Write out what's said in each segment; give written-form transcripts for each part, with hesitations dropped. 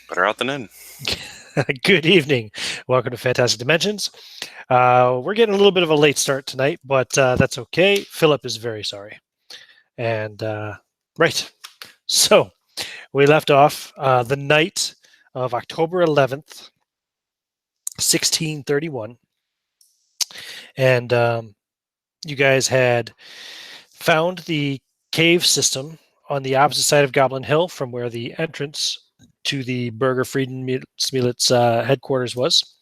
Better out than in. Good evening. Welcome to Fantastic Dimensions. We're getting a little bit of a late start tonight, but that's okay. Philip is very sorry. And right. So we left off the night of October 11th, 1631. And you guys had found the cave system on the opposite side of Goblin Hill from where the entrance to the Bürgerfriedensmiliz headquarters was.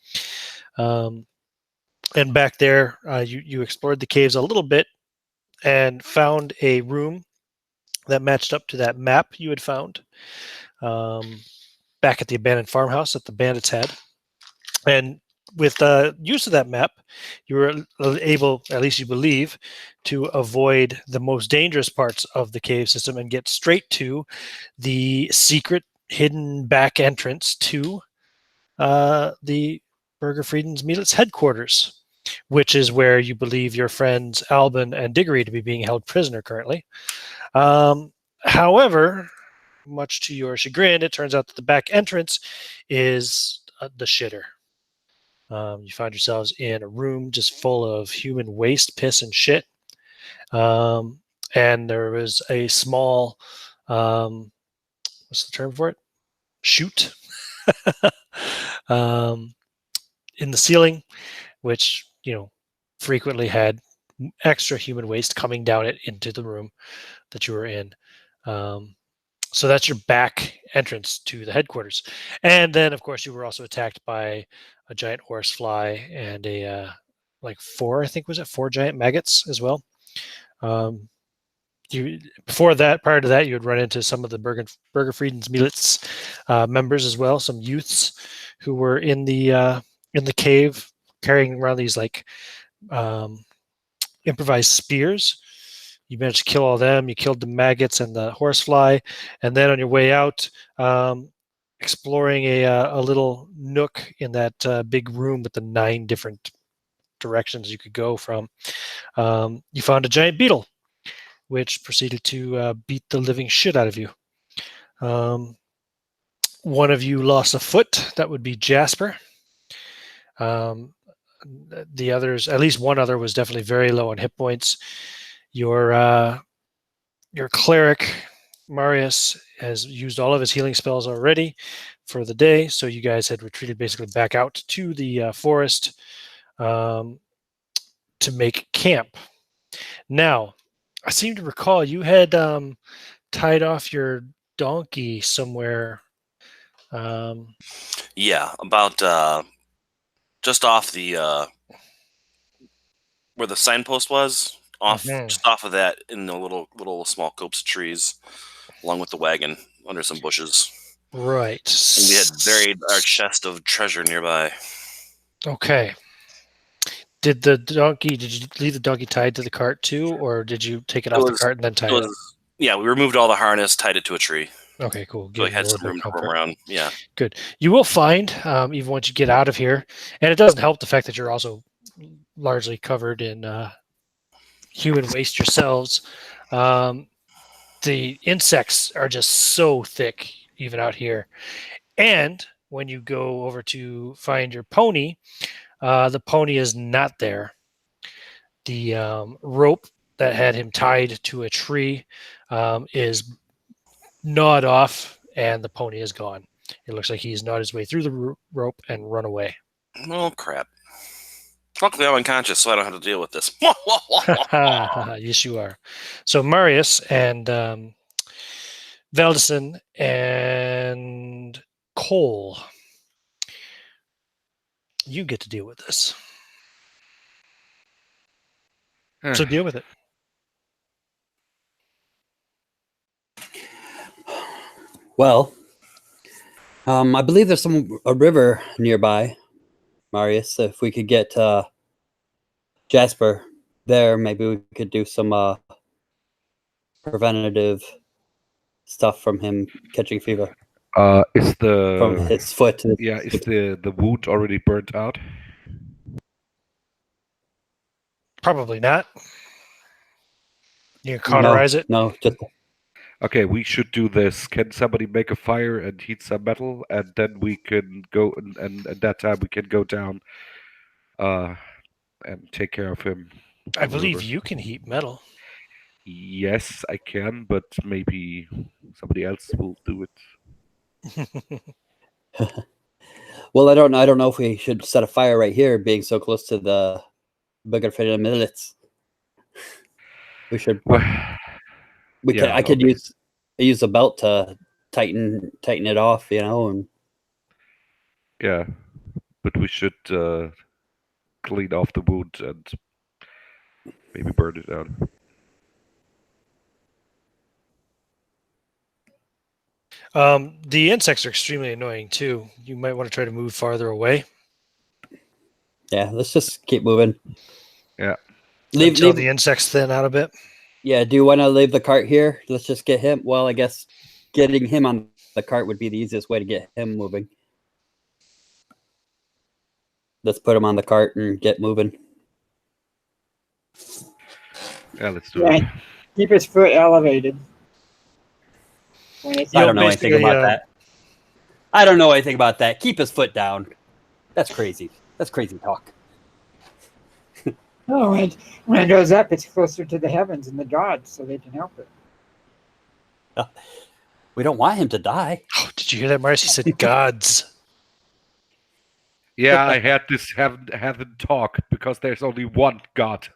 And back there, you explored the caves a little bit and found a room that matched up to that map you had found back at the abandoned farmhouse that the bandits had. And with the use of that map, you were able, at least you believe, to avoid the most dangerous parts of the cave system and get straight to the secret hidden back entrance to the Bürgerfriedensmiliz headquarters, which is where you believe your friends Albin and Diggory to be being held prisoner currently. However, much to your chagrin, it turns out that the back entrance is the shitter. You find yourselves in a room just full of human waste, piss, and shit. And there was a small, what's the term for it? Chute in the ceiling, which, frequently had extra human waste coming down it into the room that you were in. So that's your back entrance to the headquarters. And then, of course, you were also attacked by a giant horsefly and four giant maggots as well. Prior to that, you would run into some of the Bürgerfriedensmiliz members as well, some youths who were in the cave carrying around these improvised spears. You managed to kill all them. You killed the maggots and the horsefly, and then on your way out, exploring a little nook in that big room with the 9 different directions you could go from, you found a giant beetle, which proceeded to beat the living shit out of you. One of you lost a foot. That would be Jasper. The others, at least one other, was definitely very low on hit points. Your cleric, Marius, has used all of his healing spells already for the day, so you guys had retreated basically back out to the forest to make camp. Now, I seem to recall you had tied off your donkey somewhere. Yeah, about just off the where the signpost was, just off of that, in the little small copse of trees, along with the wagon under some bushes. Right. And we had buried our chest of treasure nearby. Okay. Did you leave the donkey tied to the cart too, or did you take it off the cart and then tie it up? Yeah, we removed all the harness, tied it to a tree. Okay, cool. So we had some room to roam around. Yeah. Good. You will find, even once you get out of here, and it doesn't help the fact that you're also largely covered in human waste yourselves. The insects are just so thick, even out here. And when you go over to find your pony, the pony is not there. The rope that had him tied to a tree is gnawed off, and the pony is gone. It looks like he's gnawed his way through the rope and run away. Oh, crap. Luckily, I'm unconscious, so I don't have to deal with this. Yes, you are. So Marius and Veldison and Cole, you get to deal with this. So deal with it. Well, I believe there's a river nearby, Marius. If we could get Jasper there, maybe we could do some preventative stuff from him catching fever. Is from his foot? Is the wound already burnt out? Probably not. You can cauterize it. No, just Okay, we should do this. Can somebody make a fire and heat some metal, and then we can go, and at that time we can go down, and take care of him. I on the believe river. you can heat metal. Yes, I can, but maybe somebody else will do it. Well, I don't know if we should set a fire right here, being so close to the Bürgerfriedensmiliz. We should. Well, We could. yeah, I could okay. use a belt to tighten it off, and Yeah, but we should clean off the wound and maybe burn it out. The insects are extremely annoying too. You might want to try to move farther away. yeah. Let's just keep moving. Yeah. Until the insects thin out a bit. Yeah. Do you want to leave the cart here? Let's just get him. Well, I guess getting him on the cart would be the easiest way to get him moving. Let's put him on the cart and get moving. Yeah, let's do it. Keep his foot elevated. When it's I don't know anything about that. I don't know anything about that. Keep his foot down. That's crazy. That's crazy talk. No, when it goes up, it's closer to the heavens and the gods, so they can help it. We don't want him to die. Oh, did you hear that, Mars? He said gods. Yeah, I had this heaven talk because there's only one God.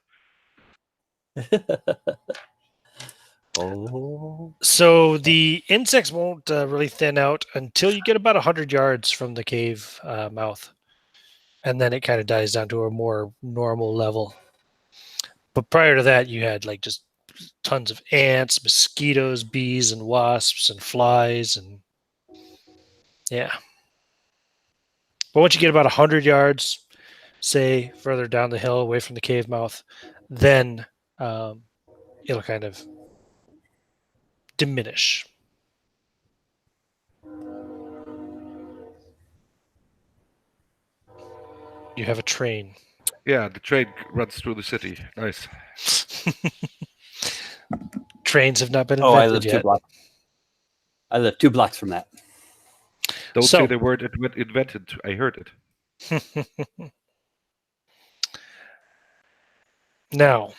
Oh. So the insects won't really thin out until you get about 100 yards from the cave mouth. And then it kind of dies down to a more normal level. But prior to that, you had like just tons of ants, mosquitoes, bees, and wasps, and flies, and yeah. But once you get about 100 yards, say further down the hill, away from the cave mouth, then it'll kind of diminish. You have a train. Yeah, the train runs through the city. Nice. Trains have not been Oh, I invented live 2 yet. blocks. I live 2 blocks from that. Don't So- say the word invented. I heard it. Now,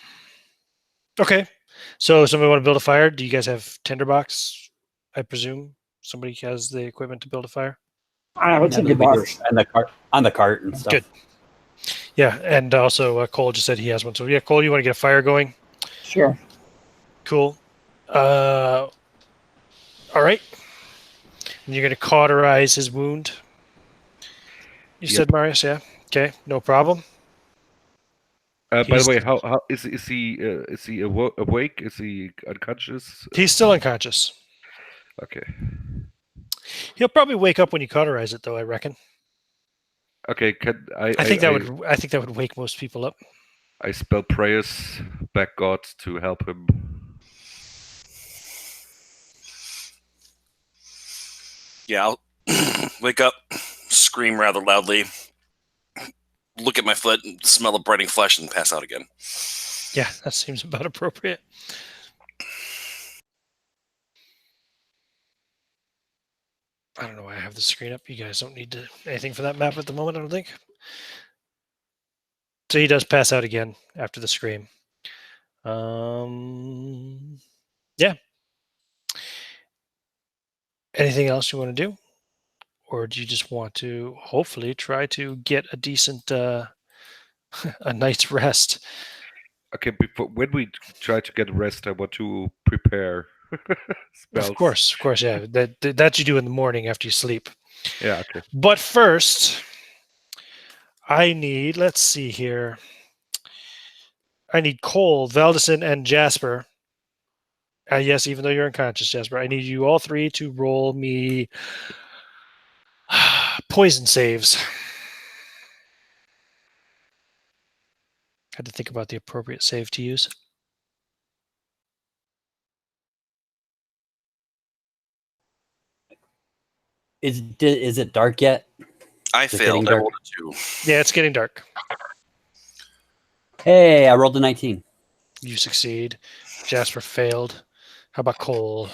okay. So somebody want to build a fire? Do you guys have tinderbox? I presume somebody has the equipment to build a fire. What's in the box? And the cart on the cart and stuff. Good. Yeah, and also Cole just said he has one. So yeah, Cole, you want to get a fire going? Sure. Cool. All right. And you're going to cauterize his wound. You Yep. said, Marius, yeah? Okay, no problem. By He's- the way, how is he awake? Is he unconscious? He's still unconscious. Okay. He'll probably wake up when you cauterize it, though, I reckon. Okay. Can I? I think that would wake most people up. I spell prayers back God to help him. Yeah, I'll wake up, scream rather loudly, look at my foot, and smell of burning flesh, and pass out again. Yeah, that seems about appropriate. I don't know why I have the screen up. You guys don't need anything for that map at the moment, I don't think. So he does pass out again after the scream. Yeah. Anything else you want to do? Or do you just want to hopefully try to get a decent a night's rest? Okay, before when we try to get rest, I want to prepare spells. Of course, yeah. That you do in the morning after you sleep. Yeah. Okay. But first, I need, let's see here. I need Cole, Valdison, and Jasper. Yes, even though you're unconscious, Jasper, I need you all three to roll me poison saves. Had to think about the appropriate save to use. Is it dark yet? I Is it failed. getting I rolled a 2. Yeah, it's getting dark. Hey, I rolled a 19. You succeed. Jasper failed. How about Cole?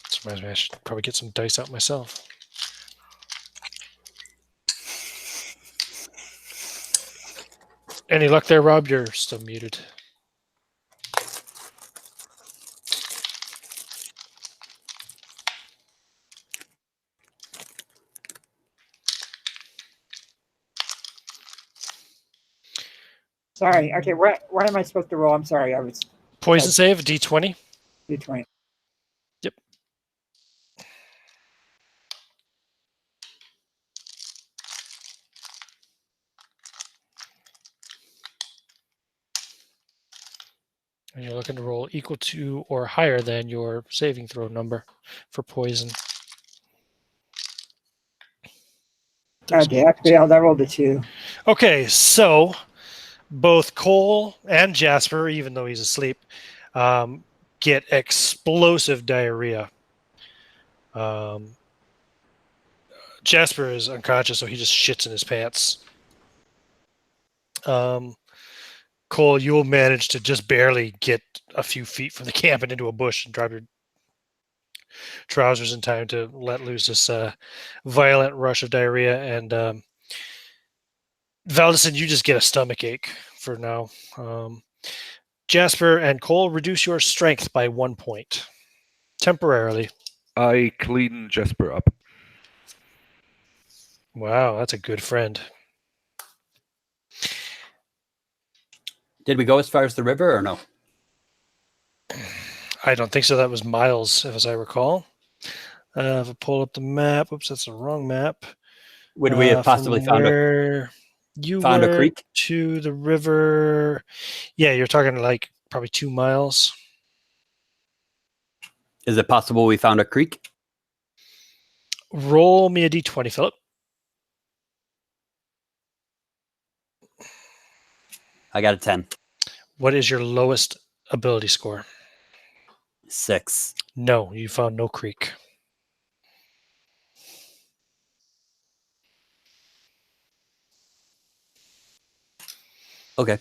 This reminds me, I should probably get some dice out myself. Any luck there, Rob? You're still muted. Sorry. Okay, what am I supposed to roll? I'm sorry. I was Poison save, D20. D20. Yep. And you're looking to roll equal to or higher than your saving throw number for poison. Okay, I failed. I rolled a 2. Okay, so both Cole and Jasper, even though he's asleep, get explosive diarrhea. Jasper is unconscious, so he just shits in his pants. Cole, you'll manage to just barely get a few feet from the camp and into a bush and drop your trousers in time to let loose this violent rush of diarrhea. And Valdison, you just get a stomach ache for now. Jasper and Cole, reduce your strength by 1 point temporarily. I clean Jasper up. Wow, that's a good friend. Did we go as far as the river or no? I don't think so. That was miles, as I recall. If I pull up the map, oops, that's the wrong map. Would we have possibly found a creek to the river? Yeah, you're talking like probably 2 miles. Is it possible we found a creek? Roll me a d20, Philip. I got a 10. What is your lowest ability score? 6. No, you found no creek. Okay.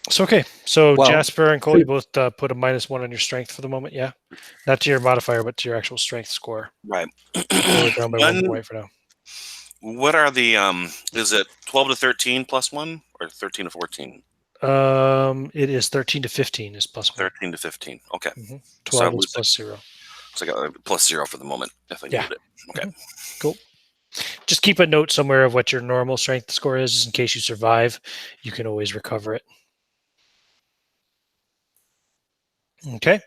So okay. So Well, Jasper and Cole, you both put a -1 on your strength for the moment. Yeah, not to your modifier, but to your actual strength score. Right. We're down by 1 point for now. What are the is it 12 to 13 plus 1 or 13 to 14? It is 13 to 15 is plus 1. 13 to 15. Okay. 12 is plus 0. So I got plus 0 for the moment if I needed it. Okay. Cool. Just keep a note somewhere of what your normal strength score is, just in case you survive. You can always recover it. Okay.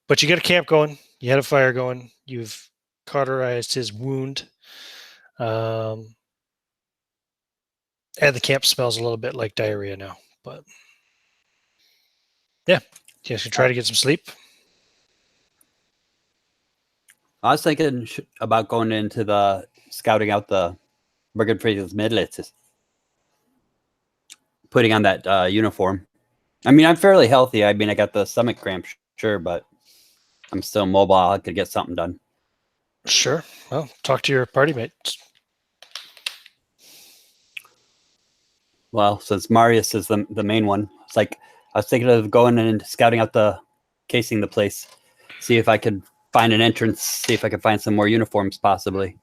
But you got a camp going. You had a fire going. You've cauterized his wound. And the camp smells a little bit like diarrhea now. But yeah, you guys can try to get some sleep. I was thinking about going into the scouting out the Bürgerfriedensmiliz, putting on that uniform. I mean, I'm fairly healthy. I mean, I got the stomach cramp, sure, but I'm still mobile. I could get something done. Sure. Well, talk to your party mates. Well, since Marius is the main one, it's like I was thinking of going and scouting out casing the place, see if I could find an entrance, see if I could find some more uniforms, possibly.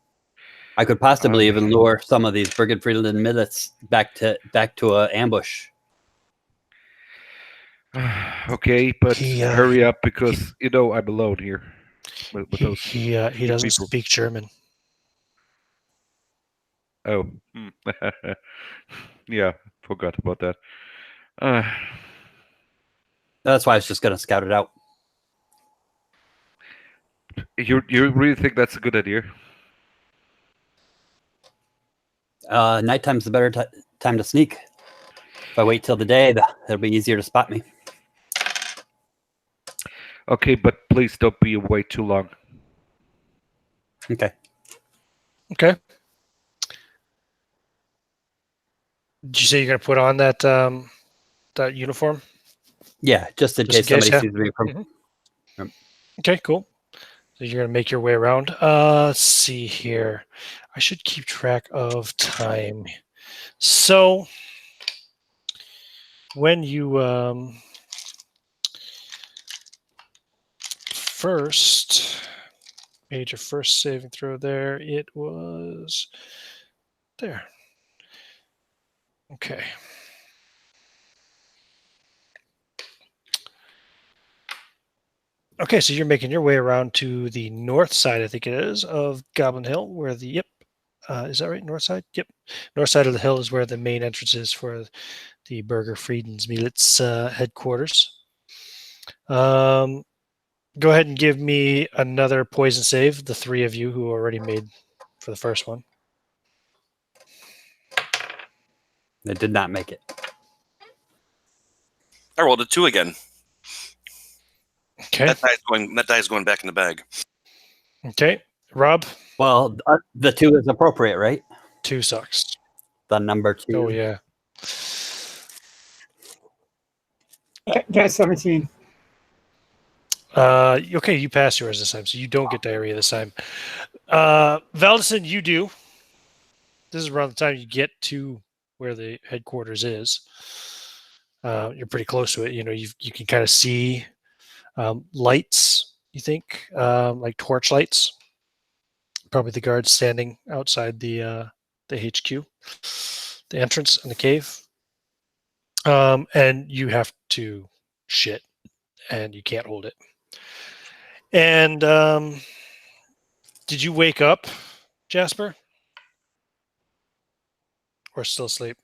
I could possibly even lure some of these Bürgerfriedensmiliz back to an ambush. Okay, but hurry up because I'm alone here. With those he doesn't people. speak German. Oh, yeah, forgot about that. That's why I was just going to scout it out. You really think that's a good idea? Nighttime's the better time to sneak. If I wait till the day, it'll be easier to spot me. Okay, but please don't be away too long. Okay. Okay. Did you say you're going to put on that that uniform? Yeah, just in case somebody sees me from. Okay, cool. So you're going to make your way around. Let's see here. I should keep track of time. So when you first made your first saving throw there, it was there. Okay. Okay, so you're making your way around to the north side, I think it is, of Goblin Hill, where the, is that right? North side? Yep. North side of the hill is where the main entrance is for the Bürgerfriedensmiliz Headquarters. Go ahead and give me another poison save, the three of you who already made for the first one. They did not make it. I rolled a 2 again. Okay. That die is going back in the bag. Okay. Rob? Well, the 2 is appropriate, right? 2 sucks. The number 2. Oh, yeah. Got 17. Okay, you pass yours this time, so you don't get diarrhea this time. Valdison, you do. This is around the time you get to where the headquarters is. You're pretty close to it. You know, you can kind of see lights, you think, like torch lights. Probably the guards standing outside the HQ, the entrance in the cave. And you have to shit, and you can't hold it. And did you wake up, Jasper? Or still asleep?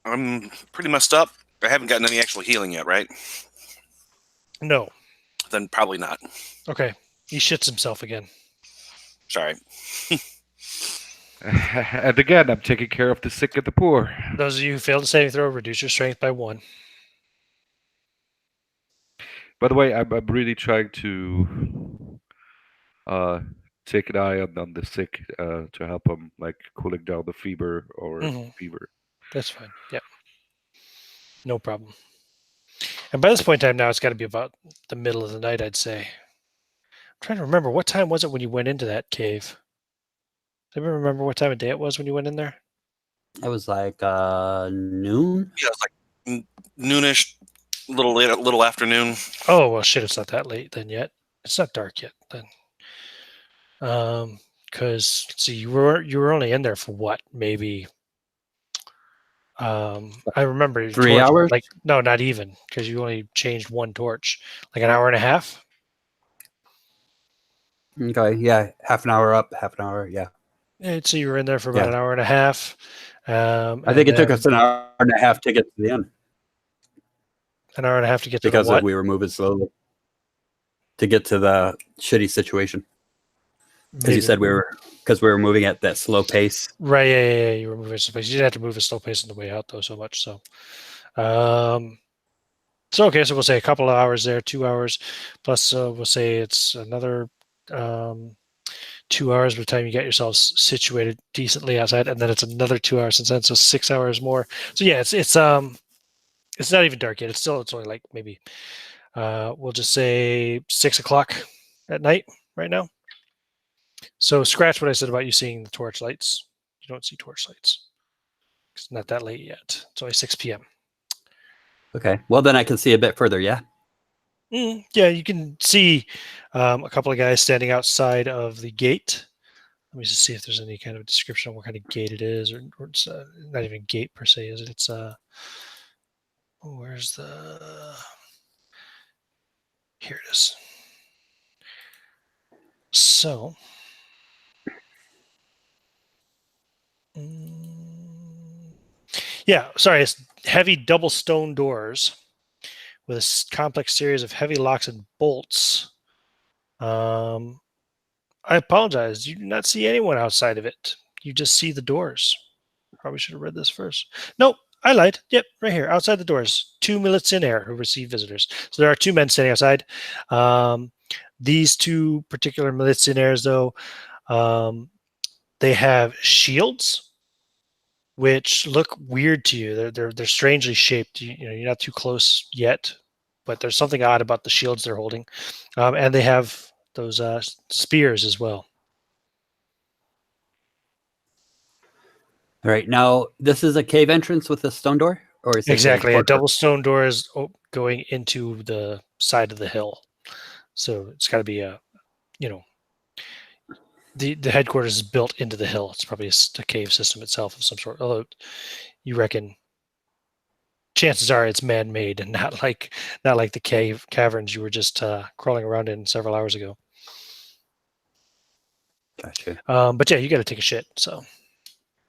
I'm pretty messed up. I haven't gotten any actual healing yet, right? No. Then probably not. Okay. He shits himself again. Sorry. And again, I'm taking care of the sick and the poor. Those of you who failed to saving throw, reduce your strength by 1. By the way, I'm really trying to take an eye on the sick to help them, like cooling down the fever or fever. That's fine. Yeah. No problem. And by this point in time now, it's got to be about the middle of the night, I'd say. I'm trying to remember, what time was it when you went into that cave? Does anyone remember what time of day it was when you went in there? It was like noon. Yeah, it's like noonish, little afternoon. Oh, well, shit, it's not that late then yet. It's not dark yet then. Because see, you were only in there for what? Maybe I remember 3 hours? Like, no, not even, because you only changed 1 torch. Like an hour and a half? Okay, yeah, half an hour up, half an hour, yeah. So you were in there for about an hour and a half. I think it took us an hour and a half to get to the end. An hour and a half to get to because the what? we were moving slowly to get to the shitty situation. Because you said we were moving at that slow pace. Right, yeah, you were moving at slow pace. You didn't have to move at slow pace on the way out though so much. So okay, so we'll say a couple of hours there, 2 hours, plus we'll say it's another 2 hours by the time you get yourselves situated decently outside, and then it's another 2 hours since then, so 6 hours more. So yeah, it's not even dark yet. It's only like maybe we'll just say 6 o'clock at night right now. So scratch what I said about you seeing the torch lights. You don't see torch lights. It's not that late yet. It's only 6 p.m. Okay. Well, then I can see a bit further, yeah? Yeah, you can see a couple of guys standing outside of the gate. Let me just see if there's any kind of description of what kind of gate it is, or it's not even gate per se, is it? It's where's the... Here it is. So... yeah, sorry, it's heavy double stone doors with a complex series of heavy locks and bolts. I apologize. You do not see anyone outside of it. You just see the doors. Probably should have read this first. Nope, I lied. Yep, right here, outside the doors. 2 milits in air who receive visitors. So there are 2 men standing outside. These 2 particular milits in airs, though, they have shields, which look weird to you. They're strangely shaped. You're not too close yet, but there's something odd about the shields they're holding, and they have those spears as well. All right, now this is a cave entrance with a stone door, or is it Exactly. A portal? double stone door is going into the side of the hill. So it's got to be a, the headquarters is built into the hill. It's probably a cave system itself of some sort. Although you reckon chances are it's man-made and not like the caverns you were just crawling around in several hours ago. Gotcha. But yeah, you got to take a shit. So.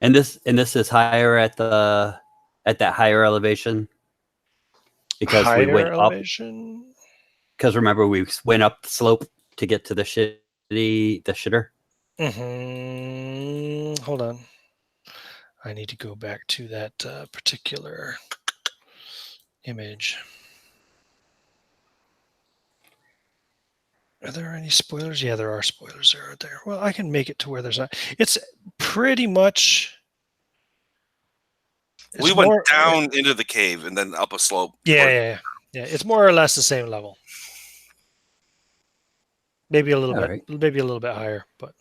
And this is higher at that higher elevation because we went elevation? up. Because remember, we went up the slope to get to the shitter. Hold on. I need to go back to that particular image. Are there any spoilers? Yeah, there are spoilers there, aren't there? Well, I can make it to where there's not. It's pretty much. We went down into the cave and then up a slope. Yeah. It's more or less the same level. Maybe a little bit. Right. Maybe a little bit higher, but.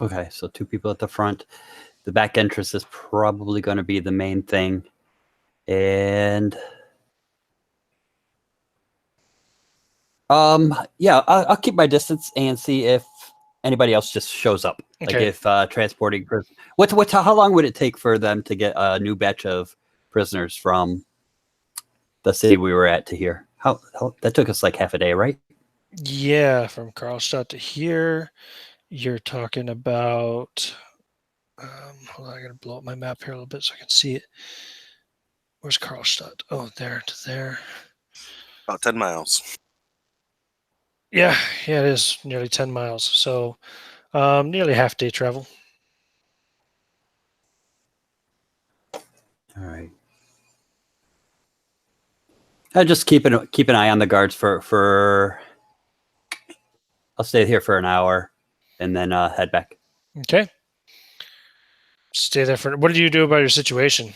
Okay, so 2 people at the front. The back entrance is probably going to be the main thing. And yeah, I'll keep my distance and see if anybody else just shows up. Okay. Like if transporting how long would it take for them to get a new batch of prisoners from the city we were at to here? How that took us like half a day, right? Yeah, from Karlstadt to here, you're talking about. Hold on, I gotta blow up my map here a little bit so I can see it. Where's Karlstadt? Oh, there to there. About 10 miles. Yeah, it is nearly 10 miles. So nearly half day travel. All right. I just keep an eye on the guards for. I'll stay here for an hour, and then head back. Okay. Stay there for. What do you do about your situation?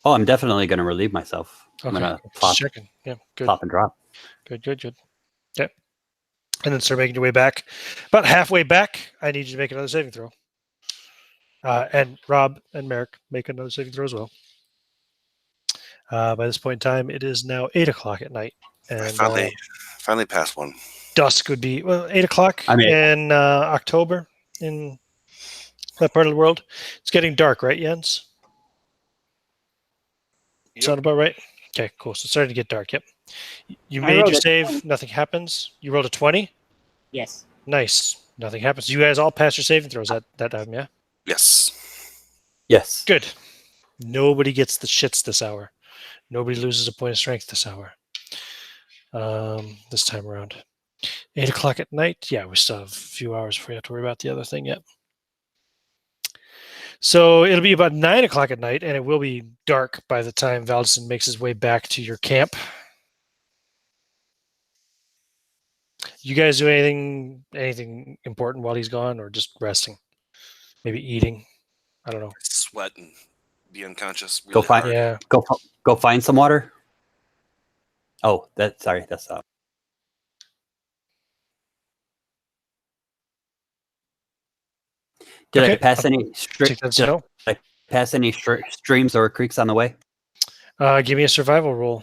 Oh, I'm definitely going to relieve myself. Okay. I'm going to Just checking. Yeah, good. pop and drop. Good. Okay. And then start making your way back. About halfway back, I need you to make another saving throw. And Rob and Merrick make another saving throw as well. By this point in time, it is now 8 o'clock at night. And I finally passed one. Dusk would be 8 o'clock in October in that part of the world. It's getting dark, right, Jens? Yep. Sound about right? Okay, cool. So it's starting to get dark. Yep. You made your save. Nothing happens. You rolled a 20? Yes. Nice. Nothing happens. You guys all passed your saving throws that time, yeah? Yes. Good. Nobody gets the shits this hour. Nobody loses a point of strength this hour. This time around. 8 o'clock at night. Yeah, we still have a few hours before we have to worry about the other thing yet. So it'll be about 9 o'clock at night, and it will be dark by the time Valdison makes his way back to your camp. You guys do anything important while he's gone, or just resting? Maybe eating? I don't know. Sweat and be unconscious. Really Go find some water. Oh, that's Did I pass any streams or creeks on the way? Give me a survival roll.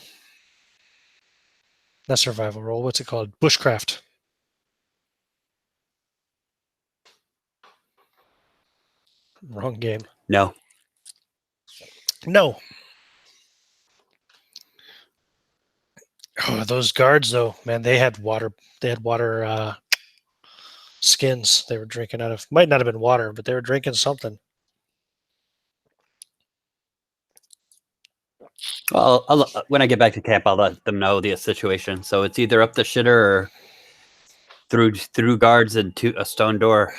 Not survival roll. What's it called? Bushcraft. Wrong game. No. Oh, those guards, though, man, they had water. They had water skins they were drinking out of. Might not have been water, but they were drinking something. Well, when I get back to camp, I'll let them know the situation. So it's either up the shitter or through guards and to a stone door.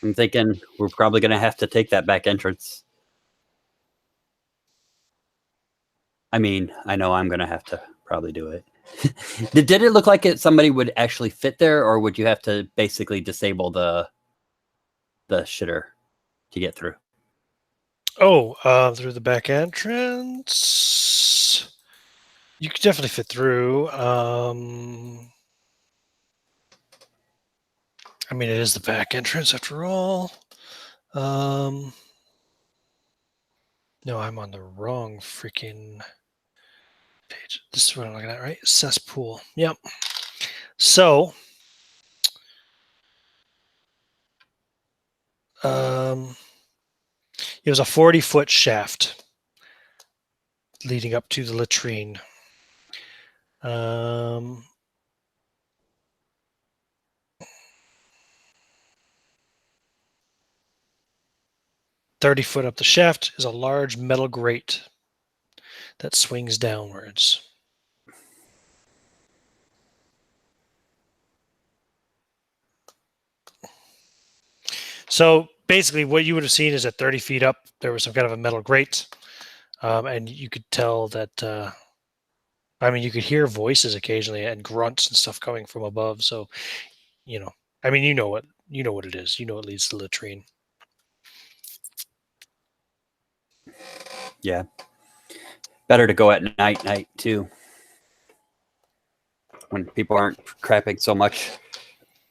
I'm thinking we're probably going to have to take that back entrance. I mean, I know I'm going to have to probably do it. Did it look like somebody would actually fit there, or would you have to basically disable the shitter to get through? Oh, through the back entrance. You could definitely fit through. I mean, it is the back entrance after all. No, I'm on the wrong freaking page. This is what I'm looking at, right? Cesspool. Yep. So, it was a 40-foot shaft leading up to the latrine. 30 foot up the shaft is a large metal grate that swings downwards. So basically what you would have seen is at 30 feet up, there was some kind of a metal grate. And you could tell that, I mean, you could hear voices occasionally and grunts and stuff coming from above. So, I mean, you know what it is. You know it leads to the latrine. Yeah. Better to go at night too. When people aren't crapping so much.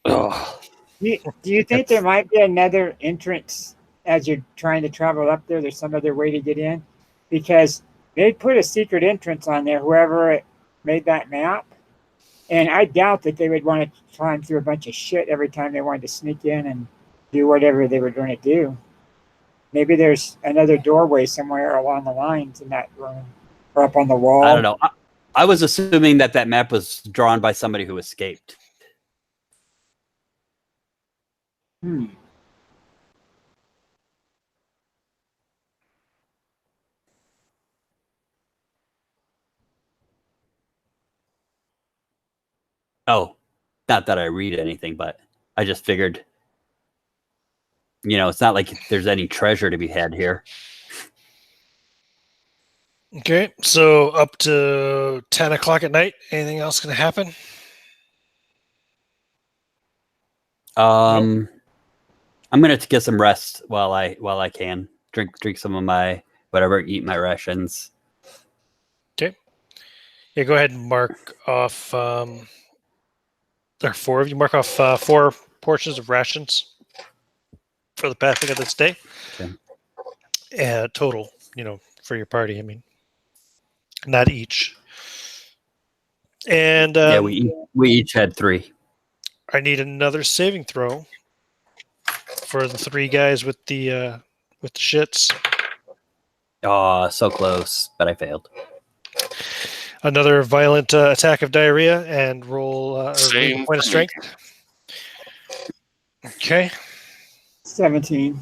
Oh. Do you think there might be another entrance as you're trying to travel up there? There's some other way to get in? Because they put a secret entrance on there, whoever made that map. And I doubt that they would want to climb through a bunch of shit every time they wanted to sneak in and do whatever they were going to do. Maybe there's another doorway somewhere along the lines in that room or up on the wall. I don't know. I was assuming that map was drawn by somebody who escaped. Oh, not that I read anything, but I just figured, it's not like there's any treasure to be had here. Okay, so up to 10 o'clock at night, anything else going to happen? I'm gonna get some rest while I can drink some of my whatever, eat my rations. Okay. Yeah, go ahead and mark off. There are 4 of you. Mark off 4 portions of rations for the passing of this day. Okay. Total, for your party. I mean, not each. And yeah, we each had 3. I need another saving throw for the 3 guys with the shits. Oh, so close, but I failed. Another violent attack of diarrhea and roll a point of strength. Okay. 17.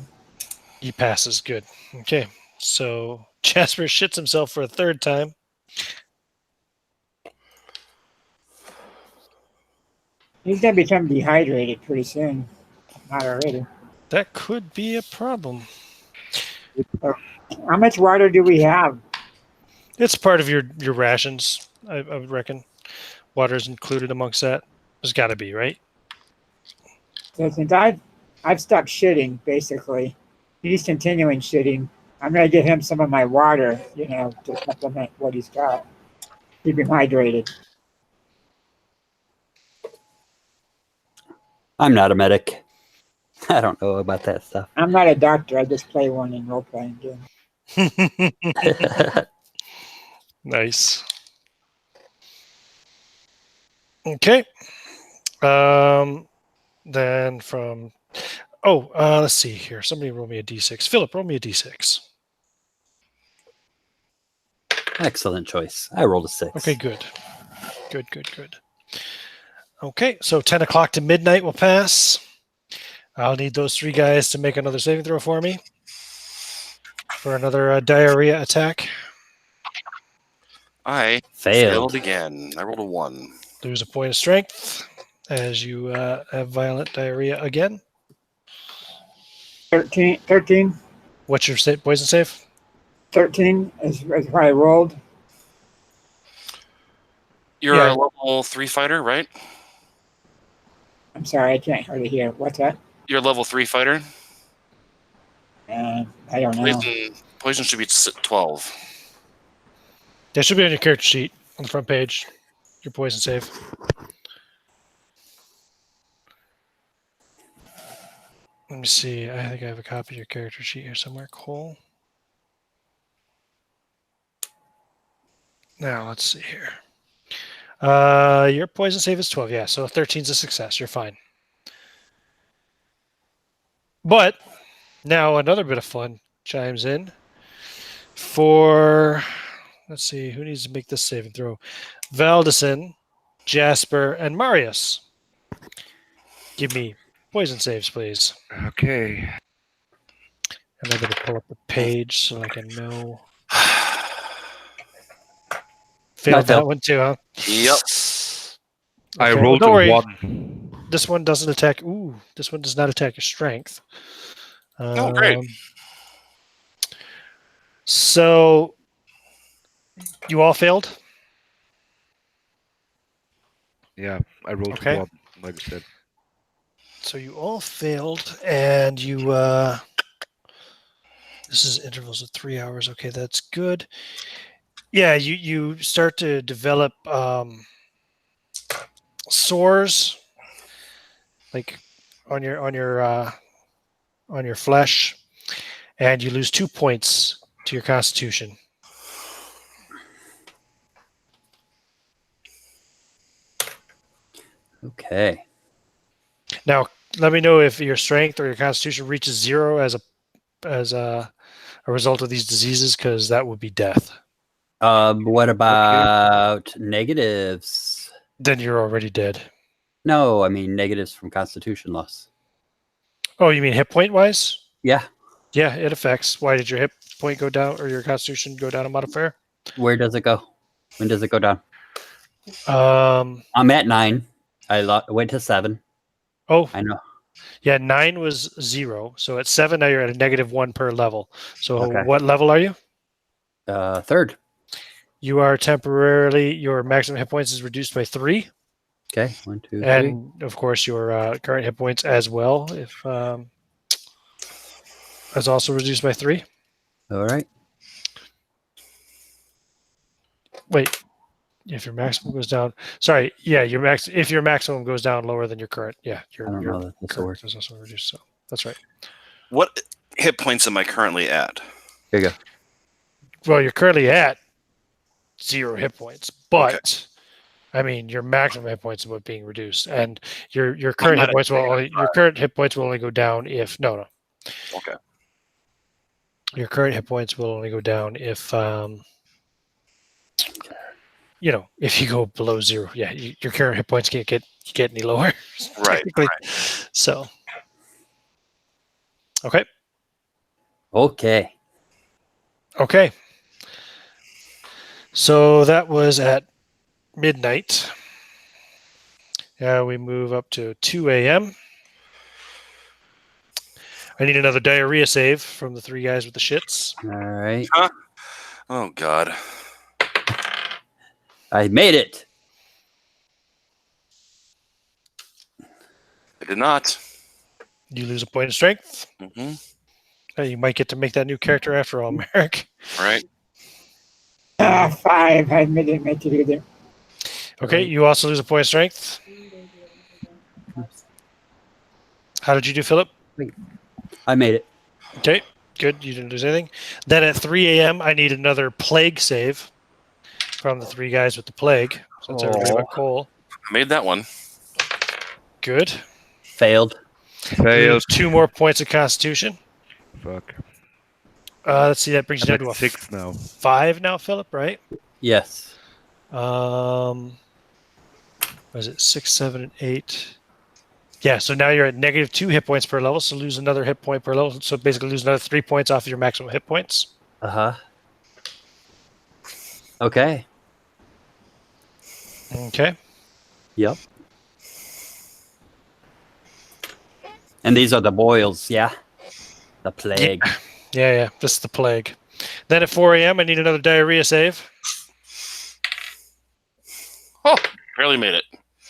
He passes. Good. Okay. So Jasper shits himself for a 3rd time. He's going to become dehydrated pretty soon. Not already. That could be a problem. How much water do we have? It's part of your rations, I would reckon. Water is included amongst that. There's got to be, right? So since I've stopped shitting, basically, he's continuing shitting. I'm going to give him some of my water, to supplement what he's got. Keep him hydrated. I'm not a medic. I don't know about that stuff. I'm not a doctor. I just play one in role-playing games. Nice. Okay. Then from... let's see here. Somebody roll me a d6. Philip, roll me a d6. Excellent choice. I rolled a 6. Okay, good. Good. Okay, so 10 o'clock to midnight will pass. I'll need those 3 guys to make another saving throw for me. For another diarrhea attack. I failed again. I rolled a 1. Lose a point of strength as you have violent diarrhea again. 13. What's your poison save? 13 is what I rolled. You're a level 3 fighter, right? I'm sorry, I can't hardly hear. What's that? You're a level 3 fighter? I don't know. Poison should be 12. That should be on your character sheet. On the front page, your poison save. Let me see. I think I have a copy of your character sheet here somewhere. Cole. Now, let's see here. Your poison save is 12. Yeah, so 13 is a success. You're fine. But now another bit of fun chimes in for, let's see, who needs to make this saving throw? Valdison, Jasper, and Marius. Give me poison saves, please. Okay. And I'm going to pull up the page so I can know. Failed that one too, huh? Yep. I Okay, rolled don't a worry. 1. This one doesn't attack. Ooh, this one does not attack your strength. Oh, great. So you all failed? Yeah, I rolled Okay. a 1, like I said. So you all failed, and you. This is intervals of 3 hours. Okay, that's good. Yeah, you start to develop sores, like on your flesh, and you lose 2 points to your constitution. Okay. Now, let me know if your strength or your constitution reaches 0 as a result of these diseases, because that would be death. What about negatives? Then you're already dead. No, I mean negatives from constitution loss. Oh, you mean hit point wise? Yeah. Yeah, it affects. Why did your hit point go down, or your constitution go down a modifier? Where does it go? When does it go down? I'm at 9. I went to 7. Oh, I know. Yeah, 9 was 0. So at 7, now you're at a -1 per level. So Okay. what level are you? 3rd. You are temporarily, your maximum hit points is reduced by 3. Okay. 1, 2, 3. And of course, your current hit points as well, if is also reduced by 3. All right. Wait, if your maximum goes down, sorry, yeah, if your maximum goes down lower than your current, yeah, I don't know that this will work. current is also reduced. So that's right. What hit points am I currently at? Here you go. Well, you're currently at 0 hit points, but I mean, your maximum hit points is what being reduced, and your current hit points will only go down if no. Okay. Your current hit points will only go down if if you go below 0. Yeah, your current hit points can't get any lower. Right. So, okay. Okay. So that was at midnight. Now we move up to 2 a.m. I need another diarrhea save from the 3 guys with the shits. All right. Huh? Oh, God. I made it. I did not. You lose a point of strength. Mm-hmm. You might get to make that new character after all, Merrick. Right. 5. I didn't make it either. Okay, you also lose a point of strength. How did you do, Philip? I made it. Okay, good. You didn't lose anything. Then at 3 a.m., I need another plague save from the 3 guys with the plague, since everybody but Cole. I made that one. Good. Failed. You lose 2 more points of constitution. Fuck. Let's see, that brings you down to a 6 now. 5 now, Philip, right? Yes. Was it 6, 7, and 8? Yeah, so now you're at -2 hit points per level, so lose another hit point per level. So basically lose another 3 points off of your maximum hit points. Okay. Okay. Yep. And these are the boils, yeah? The plague. Yeah, this is the plague. Then at 4 a.m., I need another diarrhea save. Oh, barely made it.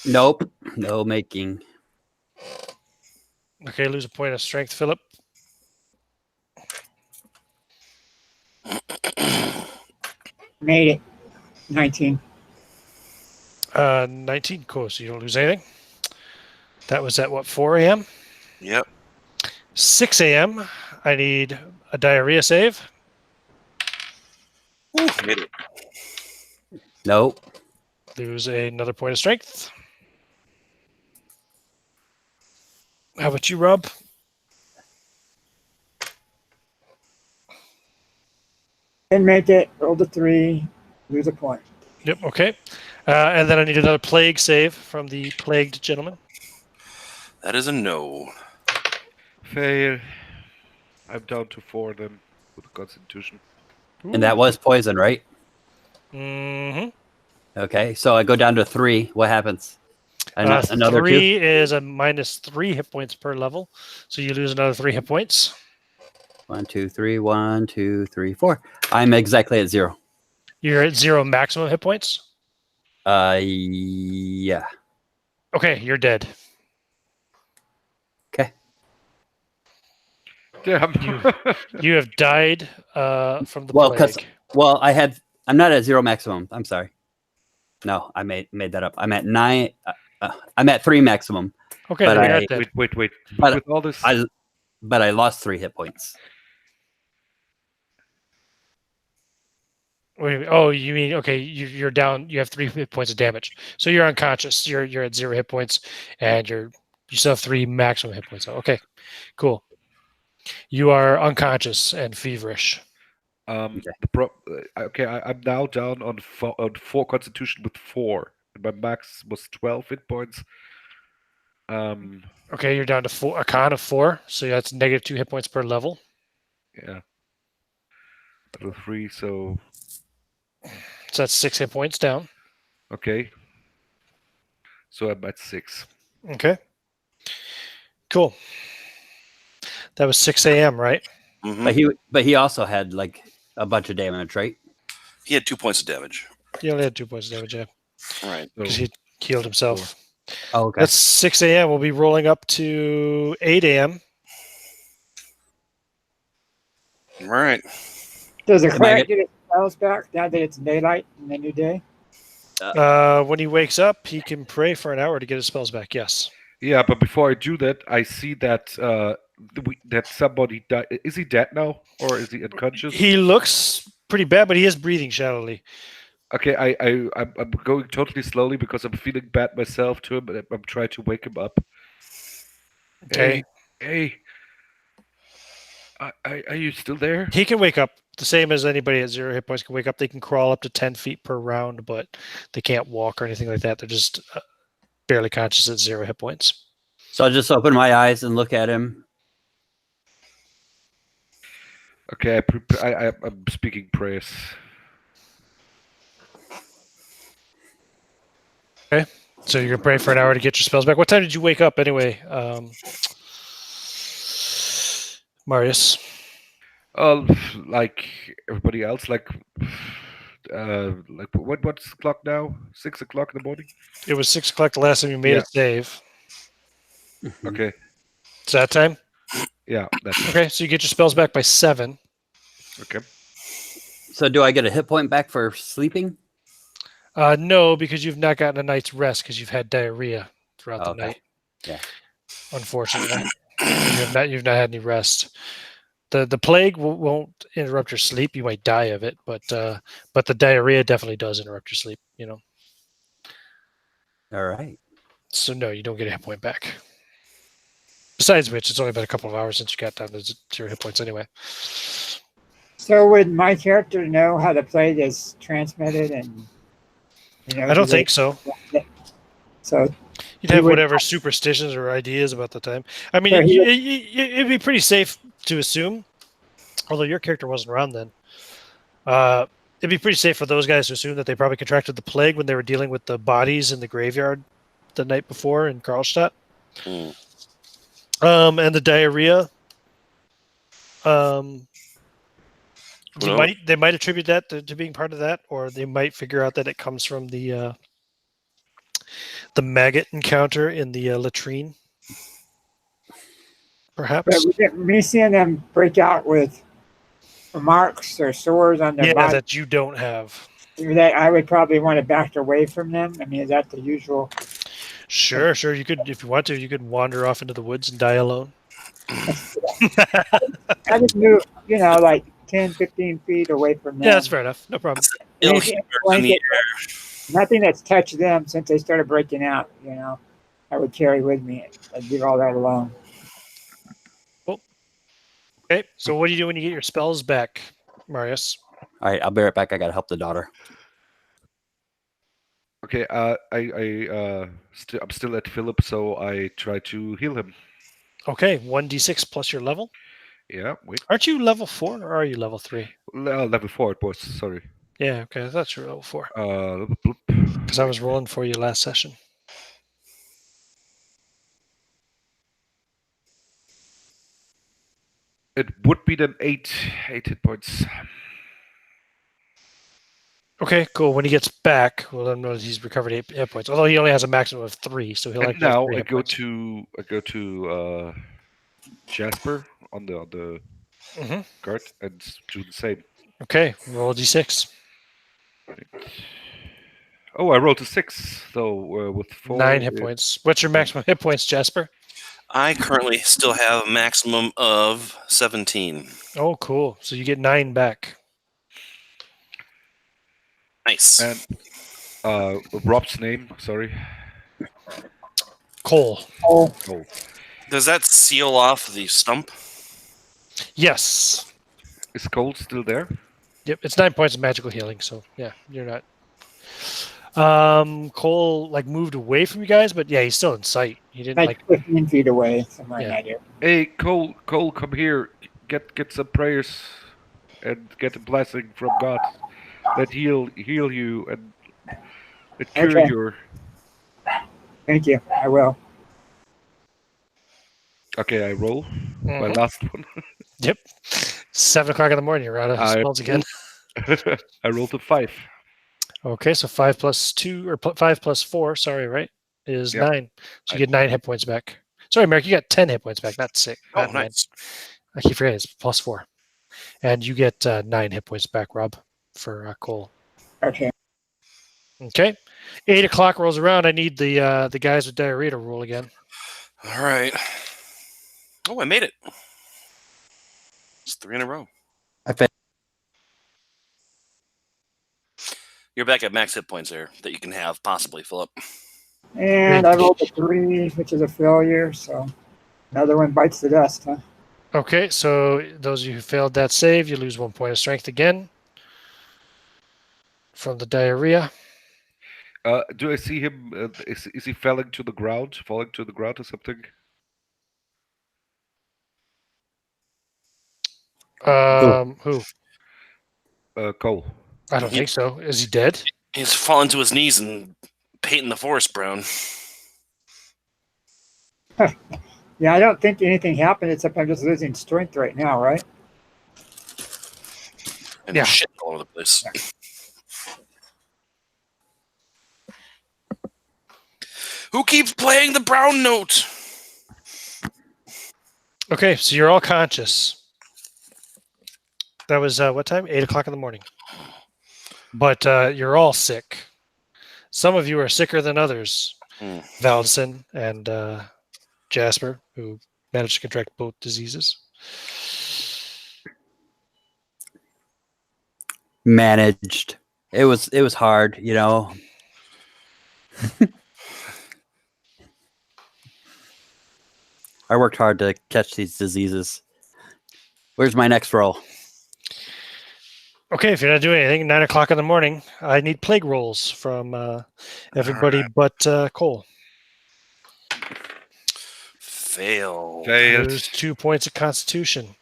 Nope. No making. Okay, lose a point of strength, Philip. Made it. 19. 19. Cool. So you don't lose anything. That was at what, 4 a.m.? Yep. 6 a.m. I need a diarrhea save. Ooh, made it. Nope. Lose another point of strength. How about you, Rob? Didn't make it. Rolled a 3. Lose a point. Yep, okay. And then I need another plague save from the plagued gentleman. That is a no. Fail. I'm down to 4 then with the Constitution. And that was poison, right? Mm-hmm. Okay, so I go down to 3. What happens? Another 3 2? is a -3 hit points per level. So you lose another 3 hit points. 1, 2, 3. 1, 2, 3, 4. I'm exactly at 0. You're at 0 maximum hit points? Yeah. Okay, you're dead. Okay. Damn. You have died from the Well, because plague. I'm not at 0 maximum. I'm sorry. No, I made that up. I'm at 9. I'm at 3 maximum. Okay, but then you're not dead. Wait. But with all this, but I lost 3 hit points. Wait, oh, you mean okay? You're down. You have 3 hit points of damage, so you're unconscious. You're at 0 hit points, and you still have 3 maximum hit points. Okay, cool. You are unconscious and feverish. I'm now down on 4 Constitution with 4, and my max was 12 hit points. Okay, you're down to a con of 4, so that's -2 hit points per level. Yeah. Level 3, so that's 6 hit points down. Okay. So I'm at 6. Okay. Cool. That was 6 a.m., right? Mm-hmm. But he also had like a bunch of damage, right? He had 2 points of damage. He only had 2 points of damage, yeah. All right. Because he healed himself. Oh, okay. That's 6 a.m. We'll be rolling up to 8 a.m. All right. Does the cleric get his spells back now that it's daylight in the new day? When he wakes up, he can pray for an hour to get his spells back, yes. Yeah, but before I do that, I see that that somebody died. Is he dead now, or is he unconscious? He looks pretty bad, but he is breathing shallowly. Okay, I'm going totally slowly because I'm feeling bad myself to him, but I'm trying to wake him up. Okay. Hey. Are you still there? He can wake up the same as anybody at 0 hit points can wake up. They can crawl up to 10 feet per round, but they can't walk or anything like that. They're just barely conscious at 0 hit points. So I'll just open my eyes and look at him. Okay, I'm speaking prayers. Okay, so you're gonna pray for an hour to get your spells back. What time did you wake up anyway, Marius? Like everybody else, like what's the clock now? 6 o'clock in the morning. It was 6 o'clock the last time you made a save. Okay. It's that time? Yeah. That's okay, so you get your spells back by 7. Okay. So do I get a hit point back for sleeping? No, because you've not gotten a night's rest because you've had diarrhea throughout the night. Yeah. Unfortunately, you've not had any rest. The plague won't interrupt your sleep. You might die of it, but the diarrhea definitely does interrupt your sleep. You know. All right. So no, you don't get a hit point back. Besides which, it's only been a couple of hours since you got down to 0 hit points anyway. So would my character know how the plague is transmitted? And I don't think so. So you'd have whatever superstitions or ideas about the time. I mean, it'd be pretty safe to assume, although your character wasn't around then. It'd be pretty safe for those guys to assume that they probably contracted the plague when they were dealing with the bodies in the graveyard the night before in Karlstadt. Mm. And the diarrhea. They might attribute that to being part of that, or they might figure out that it comes from the maggot encounter in the latrine. Perhaps. But me seeing them break out with marks or sores on their body. that you don't have. that I would probably want to back away from them. I mean, is that the usual? Sure. You could, if you want to, you could wander off into the woods and die alone. I just move, like 10, 15 feet away from them. Yeah, that's fair enough. No problem. Nothing that's touched them since they started breaking out, I would carry with me. I'd leave all that alone. Cool. Okay, so what do you do when you get your spells back, Marius? All right, I'll be right back. I gotta help the daughter. Okay, I'm still at Philip, so I try to heal him. Okay, 1d6 plus your level. Yeah, wait. Aren't you level 4 or are you level 3? Level 4 it was, sorry. Yeah, okay, I thought you were level 4. Bloop. Because I was rolling for you last session. It would be then 8 hit points. Okay, cool. When he gets back, we'll let him know that he's recovered 8 hit points. Although he only has a maximum of 3, so he'll And actually have now 3 I hit go points. to Jasper on the card and do the same. Okay, roll a d6. Oh, I rolled a 6, so with 4... 9 hit points. What's your maximum hit points, Jasper? I currently still have a maximum of 17. Oh, cool. So you get 9 back. Nice. And Rob's name, sorry. Cole. Oh, Does that seal off the stump? Yes. Is Cole still there? Yep, it's 9 points of magical healing, so yeah, you're not. Cole moved away from you guys, but yeah, he's still in sight. He didn't like 15 feet away, something like that. Hey, Cole, come here. Get some prayers and get a blessing from God that heal you and cure your... Thank you. I will. Okay, I roll my last one. Yep. 7 o'clock in the morning, you're out of spells again. I rolled a 5. Okay, so 5 plus 2, or 5 plus 4, sorry, right? Is 9. So you get 9 hit points back. Sorry, Merrick, you got 10 hit points back, not 6. Oh, not 9. nice. I keep forgetting, it's plus 4. And you get 9 hit points back, Rob, for Cole. Okay. Okay. 8 o'clock rolls around. I need the guys with diarrhea to roll again. All right. Oh, I made it. It's 3 in a row. I failed. You're back at max hit points there that you can have, possibly, Philip. And I rolled a 3, which is a failure, so another one bites the dust, huh? Okay, so those of you who failed that save, you lose 1 point of strength again from the diarrhea. Do I see him? Is he falling to the ground or something? Who? Cole. I don't think so. Is he dead? He's fallen to his knees and painting the forest brown. Yeah, I don't think anything happened except I'm just losing strength right now, right? And Yeah. shit all over the place. Who keeps playing the brown note? Okay, so you're all conscious. That was what time? 8 o'clock in the morning. But you're all sick. Some of you are sicker than others. Valdson and Jasper, who managed to contract both diseases. Managed. It was hard, I worked hard to catch these diseases. Where's my next roll? Okay, if you're not doing anything, 9 o'clock in the morning, I need plague rolls from everybody but Cole. Fail. Lose 2 points of Constitution.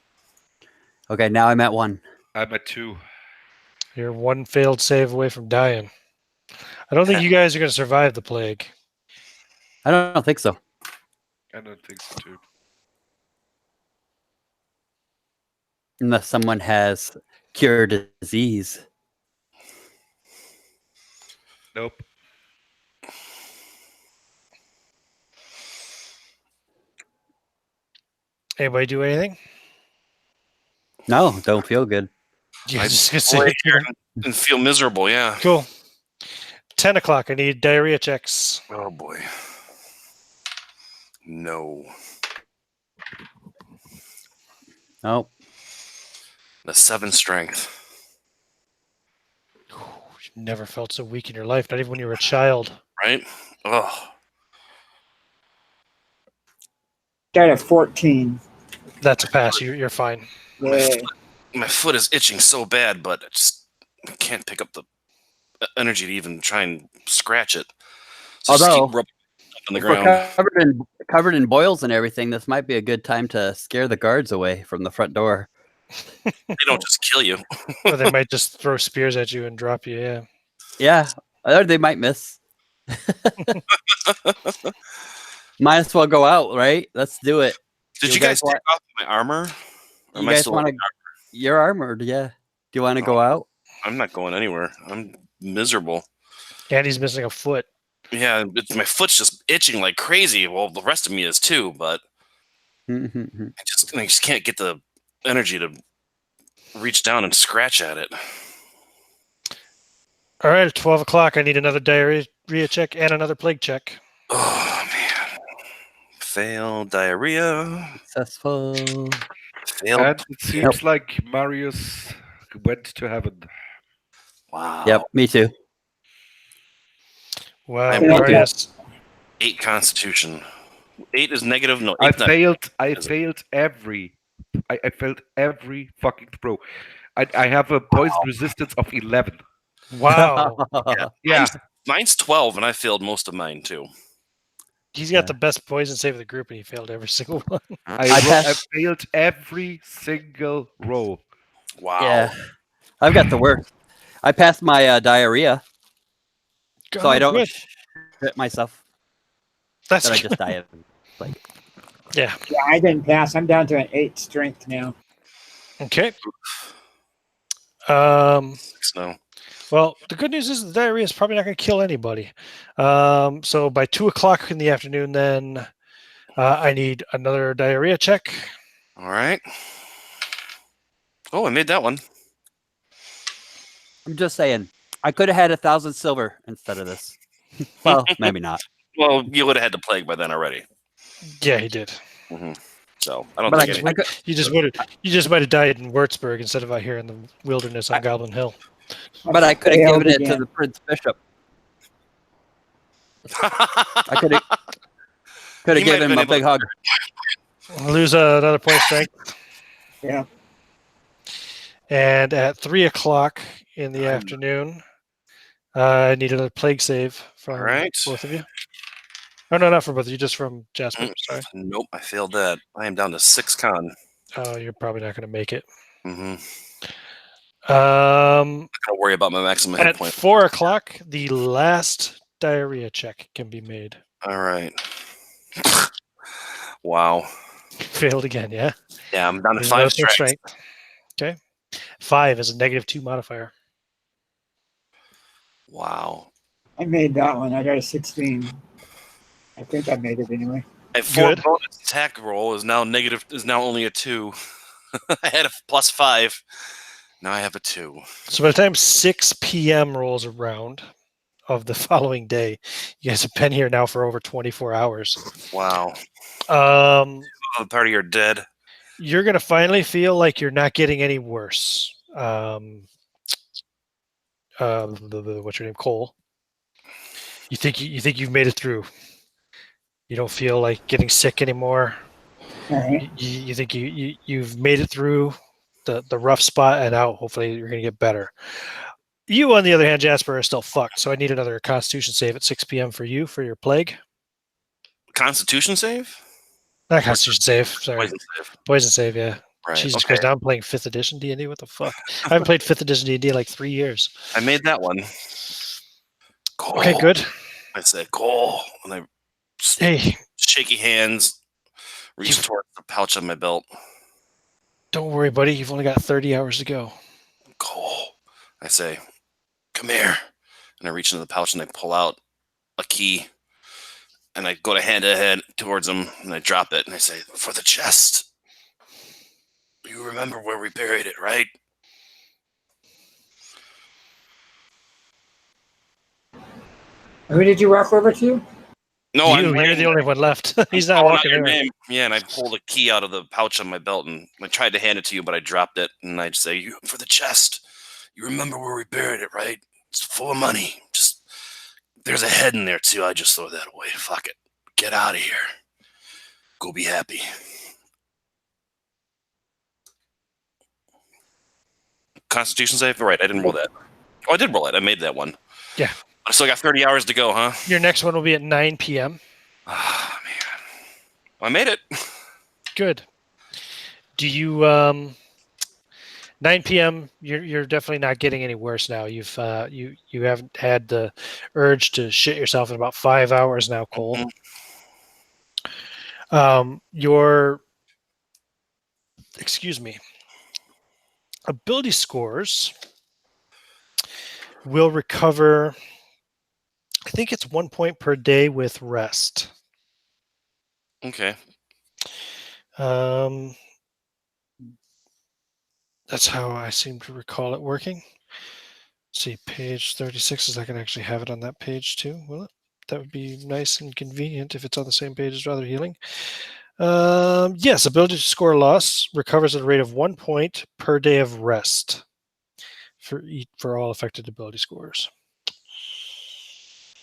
Okay, now I'm at 1. I'm at 2. You're 1 failed save away from dying. I don't think you guys are going to survive the plague. I don't think so. I don't think so too. Unless someone has cured disease. Nope. Anybody do anything? No, don't feel good. Yeah, just gonna sit here And feel miserable, yeah. Cool. 10 o'clock. I need diarrhea checks. Oh boy. No. Oh, The 7 strength. You've never felt so weak in your life, not even when you were a child. Right? Oh. Got a 14. That's a pass. You're fine. Yeah. My foot is itching so bad, but I can't pick up the energy to even try and scratch it. So just Although, keep rubbing up on the if we're ground. covered in boils and everything, this might be a good time to scare the guards away from the front door. They don't just kill you. Or they might just throw spears at you and drop you, yeah. Yeah, or they might miss. Might as well go out, right? Let's do it. Did You you guys guys take off my armor? Or You am I guys still want to? wearing You're armored, yeah. Do you want to go out? I'm not going anywhere. I'm miserable. And he's missing a foot. Yeah, my foot's just itching like crazy. Well, the rest of me is too, but I just can't get the energy to reach down and scratch at it. All right, at 12 o'clock, I need another diarrhea check and another plague check. Oh man. Fail diarrhea. Successful. Fail. And it seems like Marius went to heaven. Wow. Yep, me too. Wow, I'm Marius. 8 constitution. 8 is negative. No, I 8 failed every fucking throw. I have a poison resistance of 11. Wow. Yeah. Mine's 12, and I failed most of mine too. He's got the best poison save of the group, and he failed every single one. I failed every single roll. Wow. Yeah, I've got the worst. I passed my diarrhea, so I don't shit myself. That's That I just die of. Yeah. Yeah, I didn't pass. I'm down to an 8 strength now. Okay. 6 now. Well, the good news is the diarrhea is probably not going to kill anybody. So by 2 o'clock in the afternoon, then I need another diarrhea check. All right. Oh, I made that one. I'm just saying, I could have had 1,000 silver instead of this. Well, maybe not. Well, you would have had the plague by then already. Yeah, he did. Mm-hmm. So I don't But think You just might have died in Würzburg instead of out here in the wilderness on Goblin Hill. But I could have Failed given it to again. the Prince Bishop. I could have He might have given him been a able big to- hug. Lose another point of strength. Yeah. And at 3 o'clock in the afternoon, I need another plague save from All right. both of you. Oh, no, not from both of you, just from Jasper. Sorry. Nope, I failed that. I am down to 6 con. Oh, you're probably not going to make it. Mm-hmm. Um, Don't worry about my maximum hit at point. 4 o'clock, the last diarrhea check can be made. All right. Wow. Failed again, yeah? Yeah, I'm down to There's 5 no strength. Okay. 5 is a -2 modifier. Wow. I made that one. I got a 16. I think I made it anyway. My 4 Good. bonus attack roll is now only a 2. I had a +5. Now I have a 2. So by the time 6 p.m. rolls around of the following day, you guys have been here now for over 24 hours. Wow. Um, The party are dead. you're going to finally feel like you're not getting any worse. What's your name? Cole. You think you've made it through. You don't feel like getting sick anymore. All right. You think you've made it through the rough spot, and now hopefully you're going to get better. You, on the other hand, Jasper, are still fucked. So I need another Constitution save at 6 p.m. for you for your plague. Constitution save? Not Constitution save. Sorry, Poison save. poison save. Yeah. Right. Jesus okay. Christ! Now I'm playing 5th edition D&D. What the fuck? I haven't played 5th edition D&D in like 3 years. I made that one. Cool. Okay, good. I said, "Cool," and I Hey, shaky hands reach towards the pouch on my belt. don't worry, buddy. You've only got 30 hours to go. Cool. I say, "Come here," and I reach into the pouch and I pull out a key, and I go to hand towards him, and I drop it, and I say, "For the chest. You remember where we buried it, right?" Who did you walk over to? No, You're the only one left. He's not calling out walking your anywhere. name. Yeah, and I pulled a key out of the pouch on my belt, and I tried to hand it to you, but I dropped it, and I'd say, "You for the chest. You remember where we buried it, right? It's full of money. Just there's a head in there too. I just throw that away. Fuck it. Get out of here. Go be happy." Constitution save? Right, I didn't roll that. Oh, I did roll it. I made that one. Yeah. I still got 30 hours to go, huh? Your next one will be at 9 p.m. Ah, man. I made it. Good. Do you 9 p.m. You're definitely not getting any worse now. You've you haven't had the urge to shit yourself in about 5 hours now, Cole. Your ability scores will recover. I think it's 1 point per day with rest. Okay. That's how I seem to recall it working. Let's see, page 36 is I can actually have it on that page too, will it? That would be nice and convenient if it's on the same page as Rather Healing. Yes, ability to score loss recovers at a rate of 1 point per day of rest for all affected ability scores.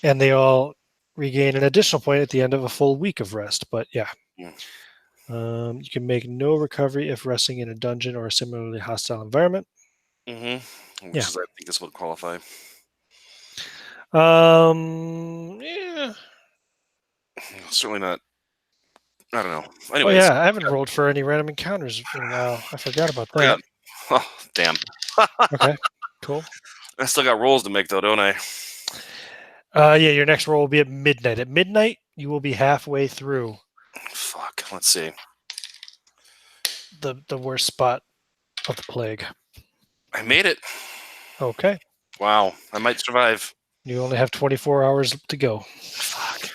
And they all regain an additional point at the end of a full week of rest. But yeah. You can make no recovery if resting in a dungeon or a similarly hostile environment. Which is, I think this would qualify. Yeah. Certainly not. I don't know. Anyways. Oh yeah, I haven't rolled for any random encounters in a while. I forgot about that. Oh, damn. Okay, cool. I still got rolls to make though, don't I? Yeah, your next roll will be at midnight. At midnight, you will be halfway through. Fuck. Let's see. The worst spot of the plague. I made it. Okay. Wow. I might survive. You only have 24 hours to go. Fuck.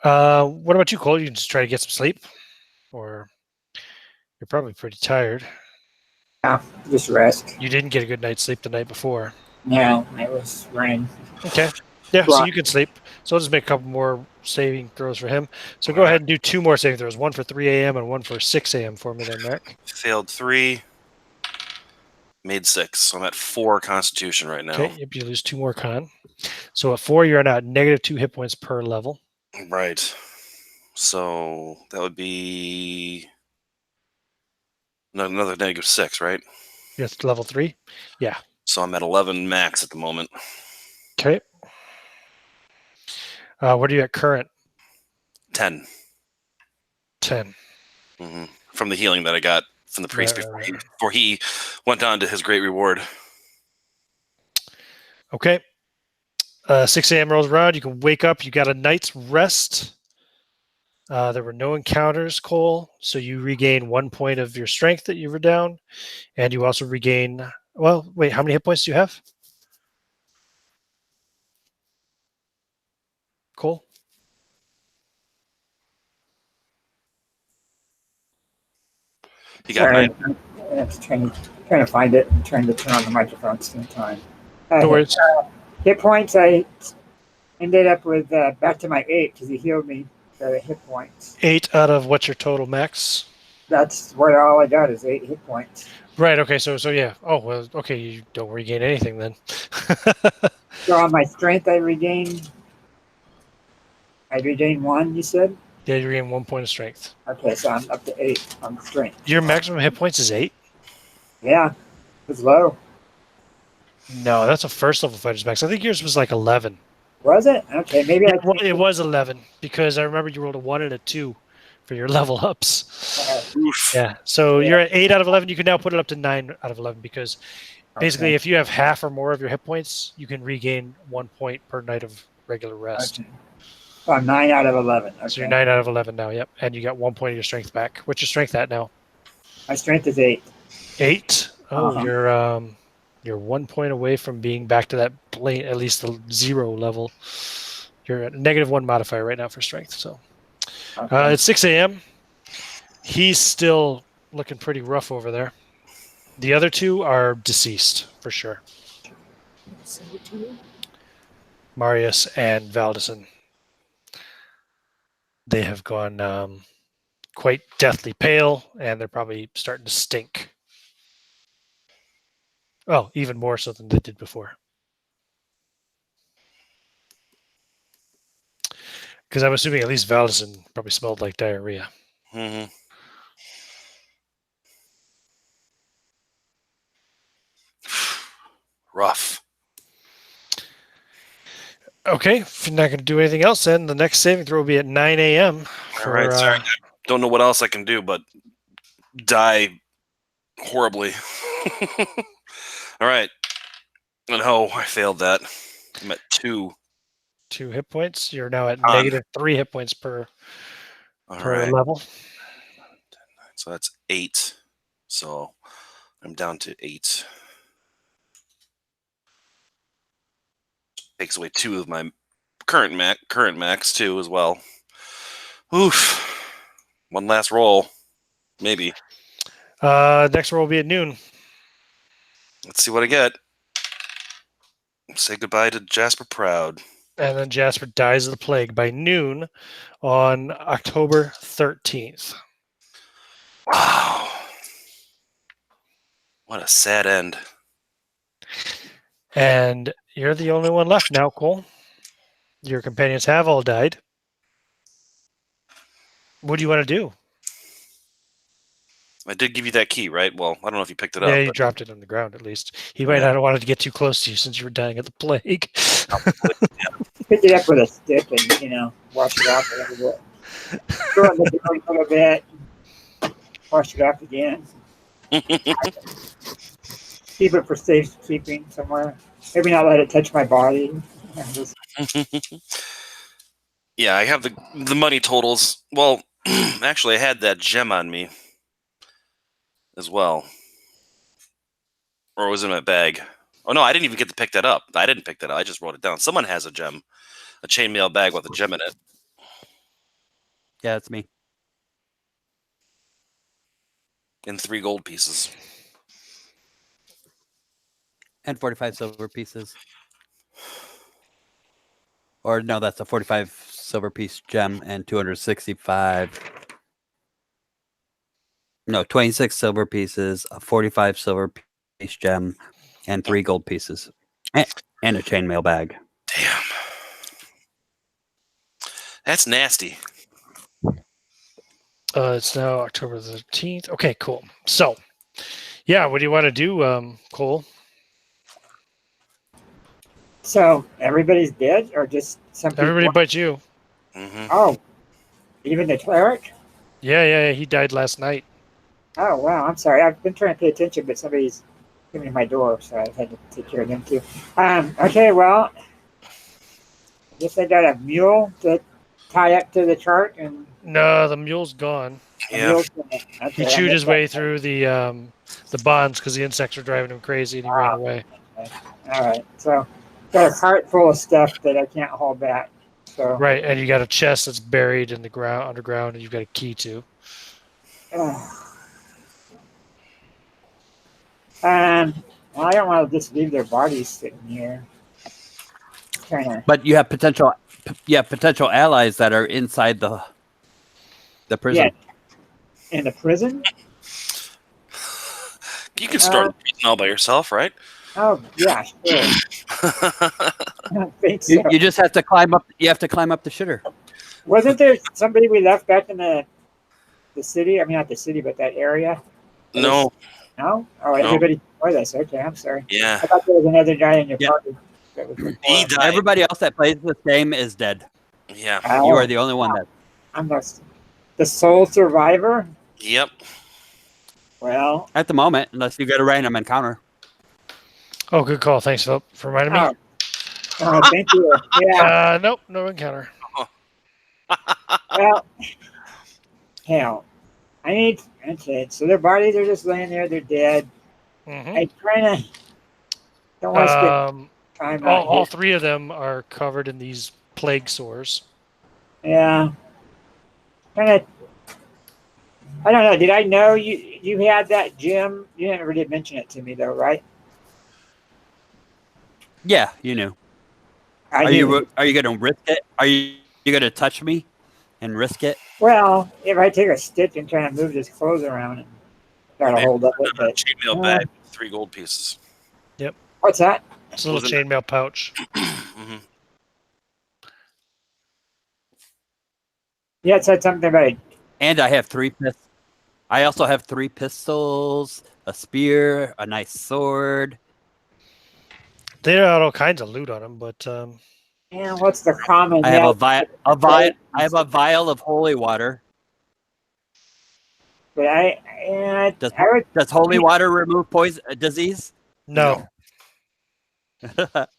What about you, Cole? You can just try to get some sleep? Or you're probably pretty tired. Yeah, just rest. You didn't get a good night's sleep the night before. No, I was running. Okay. Yeah, so you can sleep. So I'll just make a couple more saving throws for him. So go ahead and do 2 more saving throws. 1 for 3 a.m. and 1 for 6 a.m. for me then, Mark. Failed 3. Made 6. So I'm at 4 Constitution right now. Okay, yep, you lose 2 more con. So at 4, you're at -2 hit points per level. Right. So that would be another -6, right? Yes, level 3. Yeah. So I'm at 11 max at the moment. Okay. What are you at current? 10. 10. From the healing that I got from the priest before he went on to his great reward. Okay. 6 a.m. rolls around. You can wake up. You got a night's rest. There were no encounters, Cole, so you regain 1 point of your strength that you were down, and you also regain. Well, wait. How many hit points do you have, Cole? You got 9. I'm trying to find it and trying to turn on the microphone at the same time. No worries. Hit points, I ended up with back to my 8 because he healed me the hit points. 8 out of what's your total max? That's what all I got is 8 hit points. Right. Okay. So yeah. Oh well. Okay. You don't regain anything then. So on my strength, I regained 1. You said? Yeah, you regain 1 point of strength. Okay, so I'm up to 8 on strength. Your maximum hit points is 8. Yeah, it's low. No, that's a first level fighter's max. I think yours was like 11. Was it? Okay, maybe it was 11 because I remember you rolled a 1 and a 2 for your level ups. Yeah, so you're at 8 out of 11. You can now put it up to 9 out of 11 because basically if you have half or more of your hit points, you can regain 1 point per night of regular rest. Okay. So I'm 9 out of 11. Okay. So you're 9 out of 11 now, yep. And you got 1 point of your strength back. What's your strength at now? My strength is 8. 8? Oh, you're 1 point away from being back to that at least the 0 level. You're at -1 modifier right now for strength. So it's 6 a.m. He's still looking pretty rough over there. The other 2 are deceased for sure. Marius and Valdison. They have gone quite deathly pale, and they're probably starting to stink. Oh, even more so than they did before. Because I'm assuming at least Valdison probably smelled like diarrhea. Mm-hmm. Rough. Okay, if you're not going to do anything else, then the next saving throw will be at 9 a.m. All right, sorry. I don't know what else I can do, but die horribly. All right. No, I failed that. I'm at 2. 2 hit points. You're now at negative 3 hit points per level. So that's 8. So I'm down to 8. Takes away 2 of my current max too as well. Oof. One last roll, maybe. Next roll will be at noon. Let's see what I get. Say goodbye to Jasper Proud. And then Jasper dies of the plague by noon on October 13th. Wow. What a sad end. And you're the only one left now, Cole. Your companions have all died. What do you want to do? I did give you that key, right? Well, I don't know if you picked it up. Yeah, you dropped it on the ground at least. He might not have wanted to get too close to you since you were dying of the plague. Pick it up with a stick and, wash it off a little bit. Throw it in the door a little bit. Wash it off again. Keep it for safekeeping somewhere. Maybe not let it touch my body. Yeah, I have the money totals. Well, actually, I had that gem on me as well. Or was it in my bag? Oh, no, I didn't even get to pick that up. I didn't pick that up. I just wrote it down. Someone has a gem. A chainmail bag with a gem in it. Yeah, that's me. And 3 gold pieces. And 45 silver pieces. Or no, that's a 45 silver piece gem and 265. No, 26 silver pieces, a 45 silver piece gem, and 3 gold pieces. And a chainmail bag. Damn. That's nasty. It's now October 13th. Okay, cool. So, yeah, what do you want to do, Cole? So, everybody's dead or just some people? Everybody but you. Mm-hmm. Oh, even the cleric? Yeah, he died last night. Oh, wow, I'm sorry. I've been trying to pay attention, but somebody's giving me my door, so I had to take care of them too. Okay, well, I guess I got a mule to tie up to the chart and... No, the mule's gone. Yeah. Okay, He chewed his way through the bonds because the insects were driving him crazy and he ran away. Okay. All right, so got a cart full of stuff that I can't haul back. So Right, and you got a chest that's buried in the ground, underground, and you've got a key to. Well, I don't want to just leave their bodies sitting here. But you have potential allies that are inside the prison. Yeah. In the prison? You can start all by yourself, right? Oh, yeah, sure. I don't think so. You just have to climb up. You have to climb up the shitter. Wasn't there somebody we left back in the city? I mean, not the city, but that area? No. No? Oh, everybody with us. Okay, I'm sorry. Yeah. I thought there was another guy in your Yeah. party. That was He died. Everybody else that plays this game is dead. Yeah. You are the only one that. I'm the sole survivor? Yep. Well, At the moment, unless you get a random encounter. Oh, good call. Thanks, Philip, for reminding me. Thank you. Yeah. Nope, no encounter. Well, hell, okay, so their bodies are just laying there. They're dead. Mm-hmm. I kind of don't want to spend time out all here. 3 of them are covered in these plague sores. Yeah. Kind of. I don't know. Did I know you had that gem? You never did mention it to me, though, right? Yeah, you knew. Are you going to risk it? Are you going to touch me and risk it? Well, if I take a stitch and try to move this clothes around and try to hold up with A it. chainmail bag with 3 gold pieces. What's that? It's a little chainmail pouch. Mm-hmm. Yeah, it said something about it. And I have 3 pistols. I also have 3 pistols, a spear, a nice sword. They had all kinds of loot on them, but Yeah, what's the common? I have I have a vial of holy water. But Does holy water remove poison disease? no. That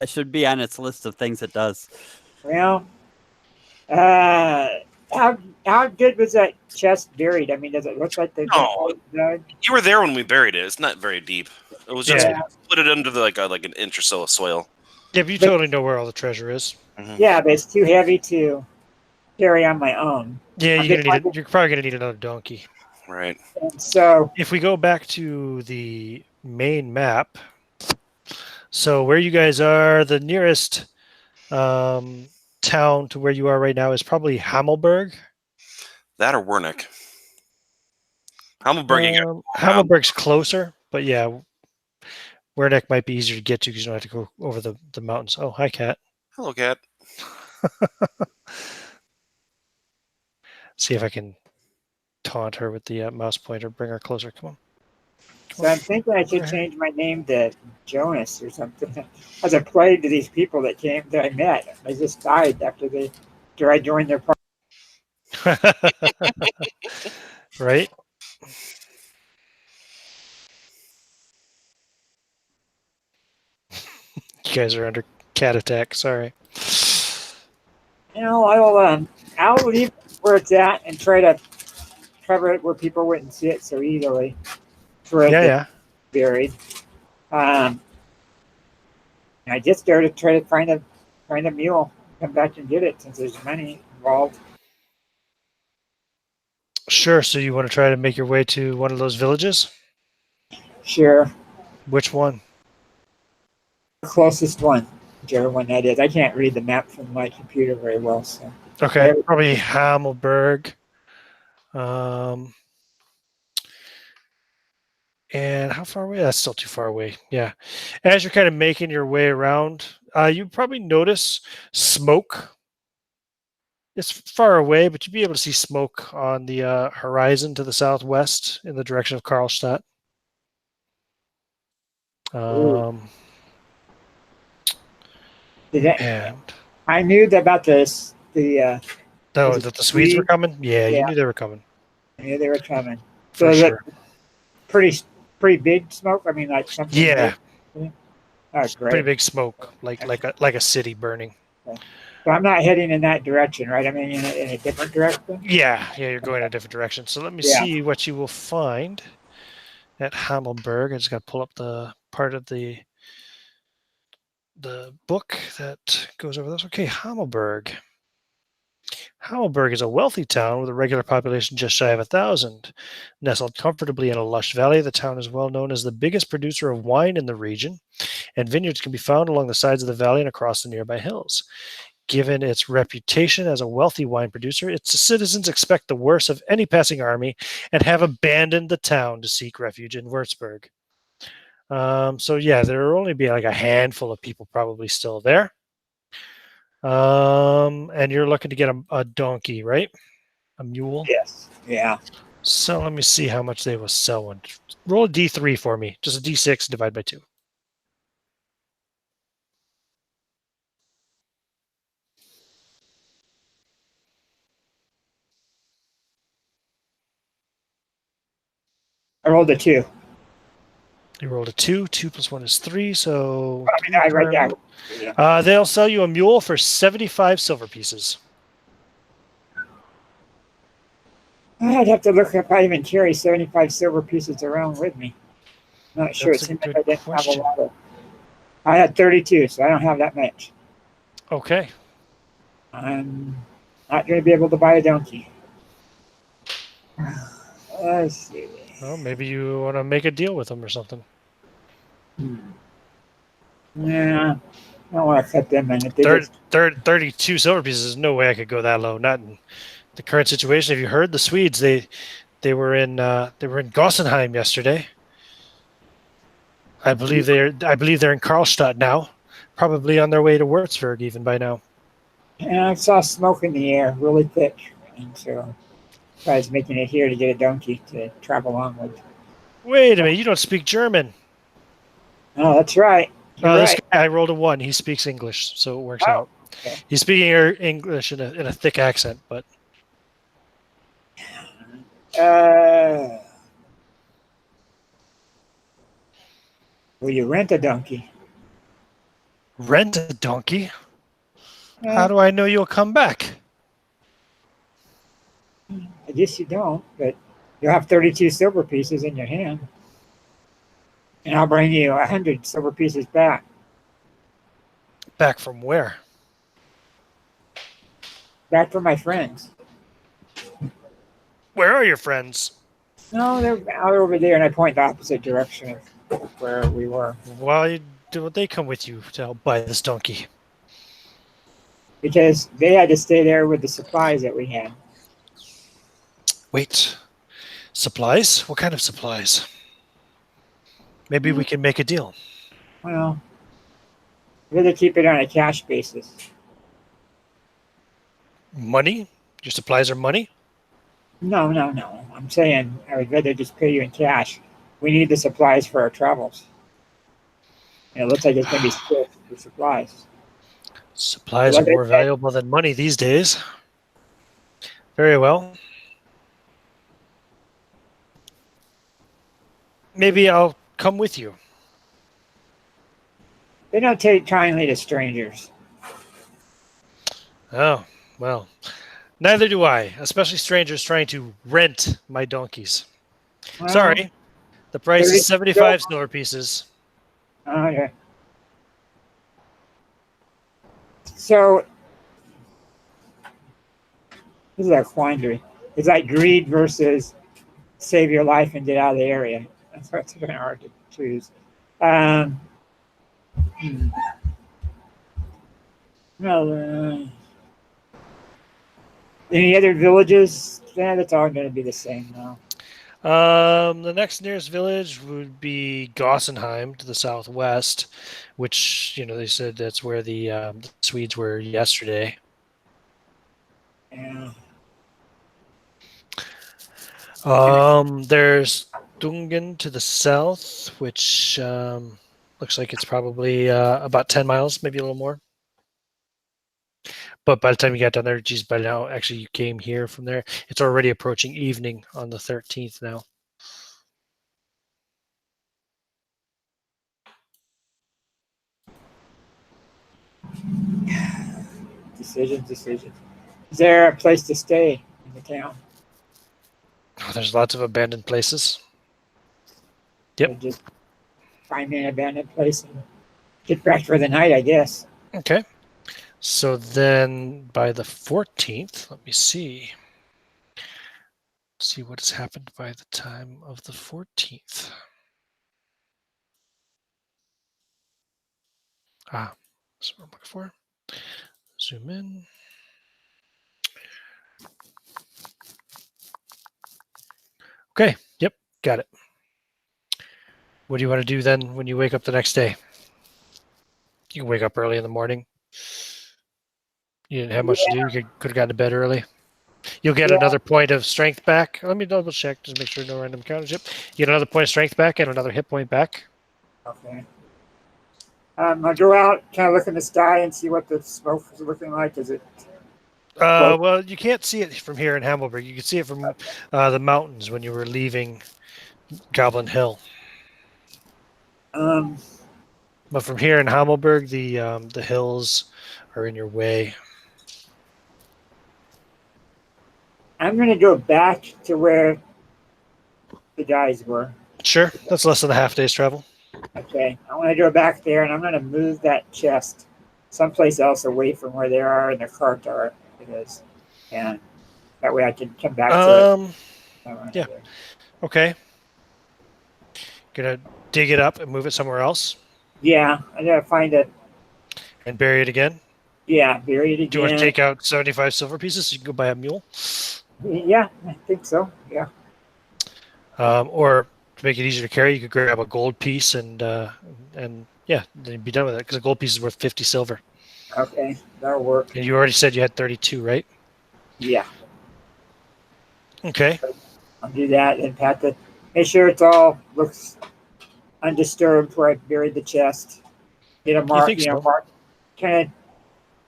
should be on its list of things it does. Well, how good was that chest buried? I mean, does it look like the? No. You were there when we buried it. It's not very deep. It was just put it under like an inch or so of soil. Yeah, but you totally know where all the treasure is. Mm-hmm. Yeah, but it's too heavy to carry on my own. Yeah, you're probably gonna need another donkey. Right. And so if we go back to the main map, so where you guys are, the nearest town to where you are right now is probably Hammelburg. That or Wernick. Hammelburg. Hammelburg's closer, but yeah, Wernick might be easier to get to because you don't have to go over the mountains. Oh, hi, Cat. Hello, Cat. See if I can taunt her with the mouse pointer. Bring her closer. Come on. So I'm thinking I should change my name to Jonas or something. As a play to these people that I met. They just died after I joined their party. Right? You guys are under cat attack. Sorry. I'll leave where it's at and try to cover it where people wouldn't see it so easily. Buried. I just started to try to find a mule, come back and get it since there's money involved. Sure. So you want to try to make your way to one of those villages? Sure. Which one? The closest one, whichever one that is. I can't read the map from my computer very well, so. Okay, probably Hammelburg. And how far away? That's still too far away. Yeah. As you're kind of making your way around, you probably notice smoke. It's far away, but you'd be able to see smoke on the horizon to the southwest in the direction of Karlstadt. I knew about this. That the Swedes were coming? Yeah, you knew they were coming. I knew they were coming. So is it pretty big smoke? I mean, like something. Yeah. Big? Oh, great. Pretty big smoke, like a city burning. Okay. So I'm not heading in that direction, right? I mean, in a different direction. Yeah, you're going in a different direction. So let me see what you will find at Hammelburg. I just got to pull up the part of the book that goes over this. Okay, Hammelburg. Hammelburg is a wealthy town with a regular population just shy of 1,000. Nestled comfortably in a lush valley, the town is well known as the biggest producer of wine in the region, and vineyards can be found along the sides of the valley and across the nearby hills. Given its reputation as a wealthy wine producer, its citizens expect the worst of any passing army and have abandoned the town to seek refuge in Würzburg. So yeah, there will only be like a handful of people probably still there. And you're looking to get a donkey, right? A mule? Yes. Yeah. So let me see how much they will sell one. Roll a D3 for me. Just a D6 divided by 2. I rolled a 2. You rolled a 2. 2 plus 1 is 3, so... I write down. Yeah. They'll sell you a mule for 75 silver pieces. I'd have to look if I even carry 75 silver pieces around with me. Not sure. It seems like I didn't have a lot of... I had 32, so I don't have that much. Okay. I'm not going to be able to buy a donkey. Let's see. Well, maybe you want to make a deal with them or something. Yeah. I don't want to cut them in. If they 32 silver pieces. There's no way I could go that low. Not in the current situation. Have you heard the Swedes? They were in Gossenheim yesterday. I believe they're in Karlstadt now, probably on their way to Würzburg even by now. And I saw smoke in the air, really thick, and so I was making it here to get a donkey to travel on with. Wait a minute! You don't speak German. Oh, that's right. Oh, this guy, I rolled a 1. He speaks English, so it works out. Okay. He's speaking English in a thick accent, but. Will you rent a donkey? Rent a donkey? How do I know you'll come back? I guess you don't, but you'll have 32 silver pieces in your hand. And I'll bring you 100 silver pieces back. Back from where? Back from my friends. Where are your friends? No, they're out over there, and I point the opposite direction of where we were. Why don't they come with you to help buy this donkey? Because they had to stay there with the supplies that we had. Wait. Supplies? What kind of supplies? Maybe we can make a deal. Well, I'd rather keep it on a cash basis. Money? Your supplies are money? No. I'm saying I would rather just pay you in cash. We need the supplies for our travels. And it looks like it's going to be scarce for supplies. Supplies are more valuable than money these days. Very well. Maybe I'll come with you. They don't take kindly to strangers. Oh, well. Neither do I, especially strangers trying to rent my donkeys. Well, Sorry. The price is 75 silver pieces. Okay. So, this is a quandary. It's like greed versus save your life and get out of the area. That's what's kind of hard to choose. Well, any other villages? Yeah, that's all going to be the same now. The next nearest village would be Gossenheim to the southwest, which, they said that's where the Swedes were yesterday. Yeah. There's Dungen to the south, which looks like it's probably about 10 miles, maybe a little more. But by the time you got down there, geez, by now, actually, you came here from there. It's already approaching evening on the 13th now. Decisions. Is there a place to stay in the town? Oh, there's lots of abandoned places. Yep. Or just find me an abandoned place and get back for the night, I guess. Okay. So then by the 14th, let me see. Let's see what has happened by the time of the 14th. That's what I'm looking for. Zoom in. Okay, yep, got it. What do you want to do then when you wake up the next day? You can wake up early in the morning. You didn't have much to do. You could have gotten to bed early. You'll get another point of strength back. Let me double check, just make sure no random encounters. Yep. You get another point of strength back and another hit point back. Okay. I go out, kind of look in the sky and see what the smoke is looking like. Is it? Well, you can't see it from here in Hammelburg. You can see it from the mountains when you were leaving Goblin Hll. But from here in Hammelburg, the hills are in your way. I'm going to go back to where the guys were. Sure, that's less than a half day's travel. Okay, I want to go back there, and I'm going to move that chest someplace else away from where they are and the cart are. It is, and that way I can come back to it. Yeah. Okay. Gonna dig it up and move it somewhere else. Yeah, I gotta find it. And bury it again? Yeah, bury it again. Do you want to take out 75 silver pieces so you can go buy a mule? Yeah, I think so. Yeah. Or to make it easier to carry, you could grab a gold piece and yeah, then you'd be done with it because a gold piece is worth 50 silver. Okay, that'll work. And you already said you had 32, right? Yeah. Okay. I'll do that and make sure it's all looks undisturbed where I buried the chest. Get a mark, mark, kind of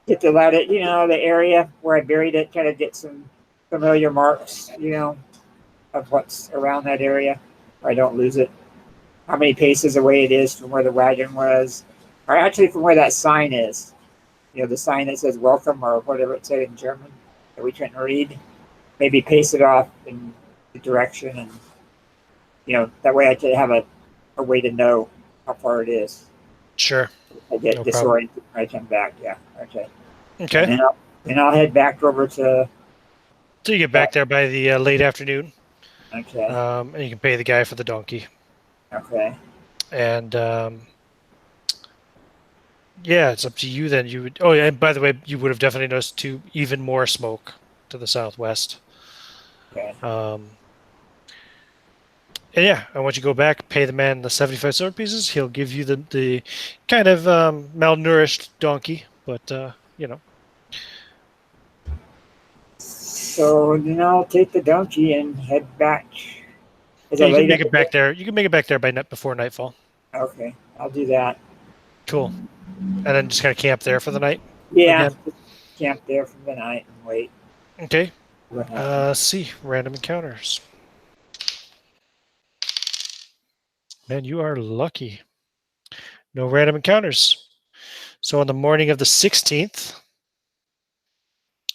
get the the area where I buried it, kind of get some familiar marks, of what's around that area, where I don't lose it. How many paces away it is from where the wagon was, or actually from where that sign is. The sign that says welcome or whatever it said in German that we couldn't read. Maybe paste it off in the direction, and that way I could have a way to know how far it is. Sure. I get disoriented when I come back. Yeah. Okay. Okay. And I'll head back over to. So you get back there by the late afternoon. Okay. And you can pay the guy for the donkey. Okay. And yeah, it's up to you then. You would. Oh yeah, and by the way, you would have definitely noticed even more smoke to the southwest. Okay. And yeah, and once you go back, pay the man the 75 silver pieces. He'll give you the kind of malnourished donkey, but So then I'll take the donkey and head back. You can make it back there. You can make it back there before nightfall. Okay, I'll do that. Cool. And then just kind of camp there for the night. Yeah, camp there for the night and wait. Okay. See random encounters. Man, you are lucky. No random encounters. So on the morning of the 16th,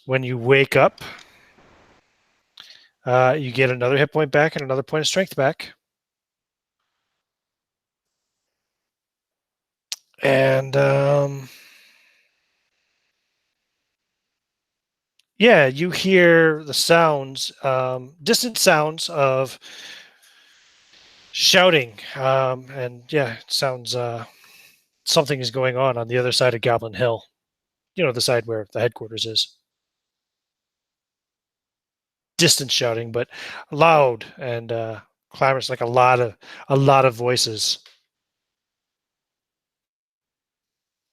when you wake up, you get another hit point back and another point of strength back. And yeah, you hear the sounds, distant sounds of shouting. And yeah, it sounds something is going on the other side of Goblin Hll. The side where the headquarters is. Distant shouting, but loud and clamorous, like a lot of voices.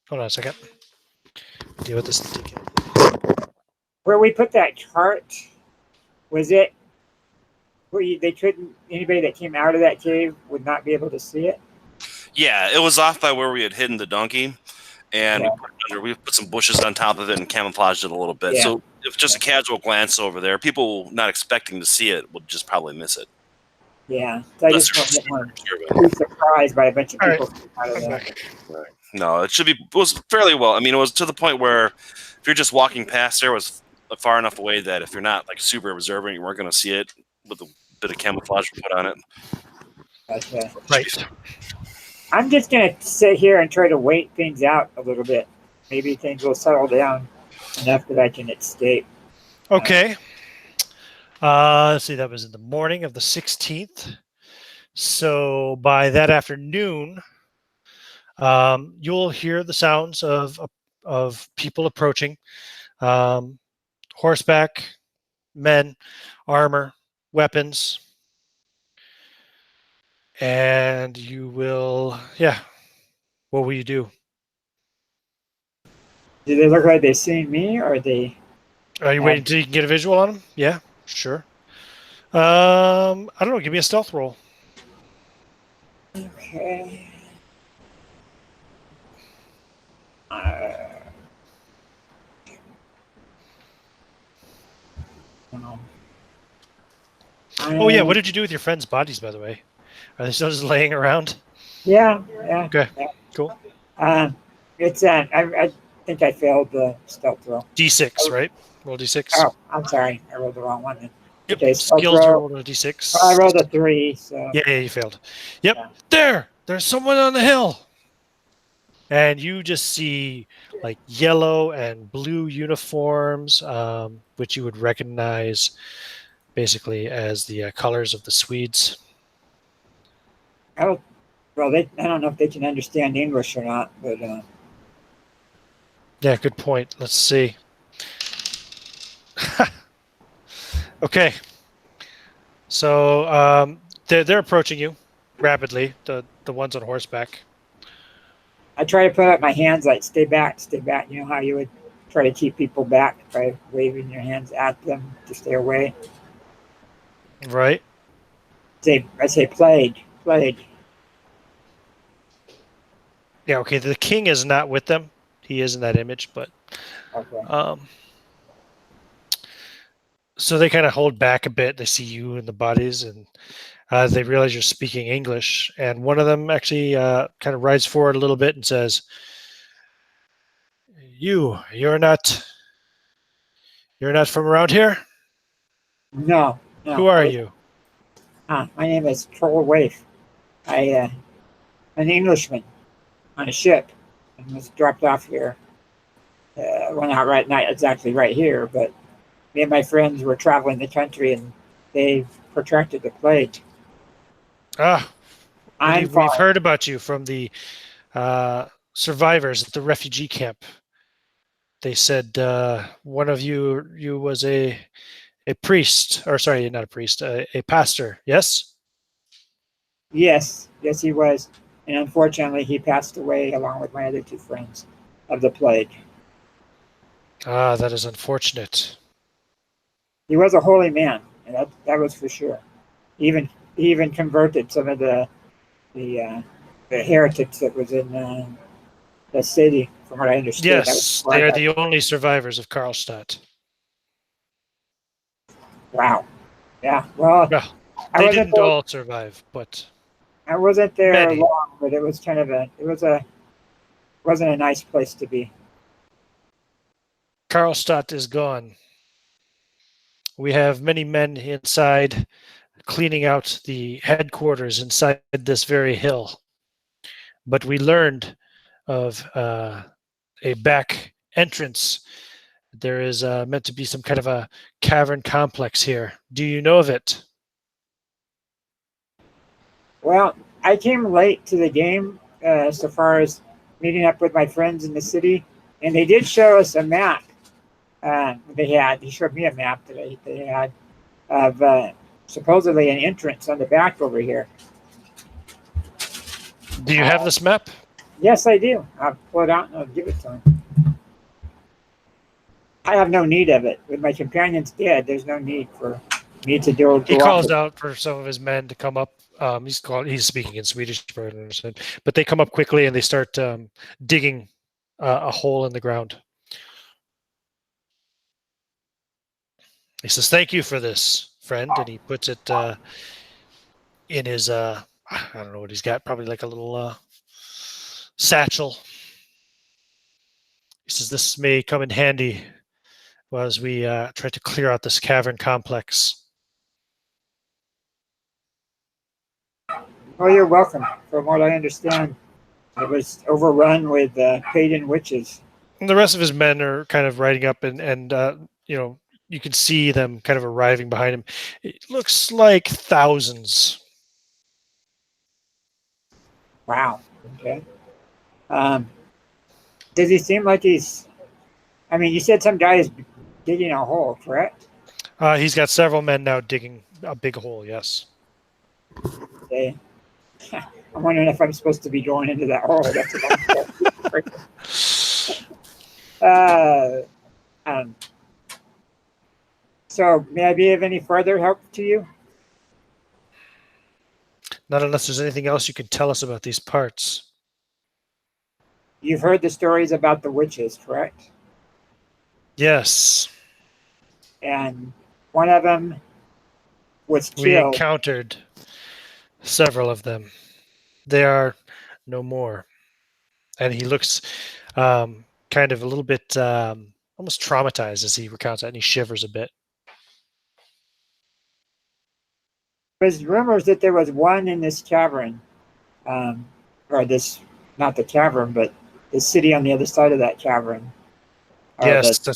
Hold on a second. Deal with this. Where we put that chart, was it where anybody that came out of that cave would not be able to see it? Yeah, it was off by where we had hidden the donkey, and we put some bushes on top of it and camouflaged it a little bit. Yeah. So if just a casual glance over there, people not expecting to see it would just probably miss it. Yeah, so I just want to be surprised by a bunch of people. Right. No, it was fairly well. I mean, it was to the point where if you're just walking past there, it was far enough away that if you're not like super observant, you weren't going to see it with a bit of camouflage we put on it. Okay. Right. I'm just going to sit here and try to wait things out a little bit. Maybe things will settle down enough that I can escape. Okay. Let's see, that was in the morning of the 16th. So by that afternoon, you'll hear the sounds of people approaching. Horseback, men, armor, weapons. And you will, what will you do? Do they look like they've seen me, or are they... Are you waiting until you can get a visual on them? Yeah, sure. I don't know. Give me a stealth roll. Okay. Oh yeah, what did you do with your friends' bodies, by the way? Are they still just laying around? Yeah. Okay, cool. It's I think I failed the stealth roll. D6, right? Roll D6. Oh, I'm sorry. I rolled the wrong one then. Yep. Okay, skills you rolled a D6. I rolled a 3, so... Yeah, you failed. Yep. Yeah. There's someone on the hill. And you just see like yellow and blue uniforms, which you would recognize basically as the colors of the Swedes. I don't know if they can understand English or not, but Yeah, good point. Let's see. Okay. So they're approaching you rapidly. The ones on horseback. I try to put up my hands like stay back, stay back. You know how you would try to keep people back by waving your hands at them to stay away. Right. I say plague. Yeah. Okay. The king is not with them. He is in that image, but Okay. So they kind of hold back a bit. They see you and the bodies, and they realize you're speaking English. And one of them actually kind of rides forward a little bit and says, You're not from around here? No. Who are you?" My name is Troll Waif. I'm an Englishman on a ship and was dropped off here. Well, not exactly right here, but me and my friends were traveling the country and they protracted the plague. We've heard about you from the survivors at the refugee camp. They said one of you was a priest, or sorry, not a priest, a pastor. Yes. Yes, he was, and unfortunately, he passed away along with my other two friends of the plague. That is unfortunate. He was a holy man, and that was for sure. He even converted some of the heretics that was in the city, from what I understood. Yes, they are the only survivors of Karlstadt. Wow. Yeah. Well, they didn't all survive, but I wasn't there many. long. But it was kind of wasn't a nice place to be. Karlstadt is gone. We have many men inside cleaning out the headquarters inside this very hill. But we learned of a back entrance. There is meant to be some kind of a cavern complex here. Do you know of it? Well, I came late to the game so far as meeting up with my friends in the city, and they did show us a map. They showed me a map that they had of supposedly an entrance on the back over here. Do you have this map? Yes, I do. I'll pull it out and I'll give it to him. I have no need of it. With my companions dead, there's no need for me to do it. He calls out for some of his men to come up. He's speaking in Swedish, but they come up quickly and they start digging a hole in the ground. He says, "Thank you for this, friend," and he puts it in his I don't know what he's got, probably like a little satchel. He says, "This may come in handy as we try to clear out this cavern complex." Oh, you're welcome. From what I understand, it was overrun with pagan witches. And the rest of his men are kind of riding up, and you can see them kind of arriving behind him. It looks like thousands. Wow. Okay. Does he seem like he's? I mean, you said some guy is digging a hole, correct? He's got several men now digging a big hole. Yes. Okay. I'm wondering if I'm supposed to be going into that hole. That's So, may I be of any further help to you? Not unless there's anything else you can tell us about these parts. You've heard the stories about the witches, correct? Yes. And one of them was killed. We encountered several of them. They are no more. And he looks kind of a little bit almost traumatized as he recounts that, and he shivers a bit. There's rumors that there was one in this cavern, or this, not the cavern, but the city on the other side of that cavern. Yes,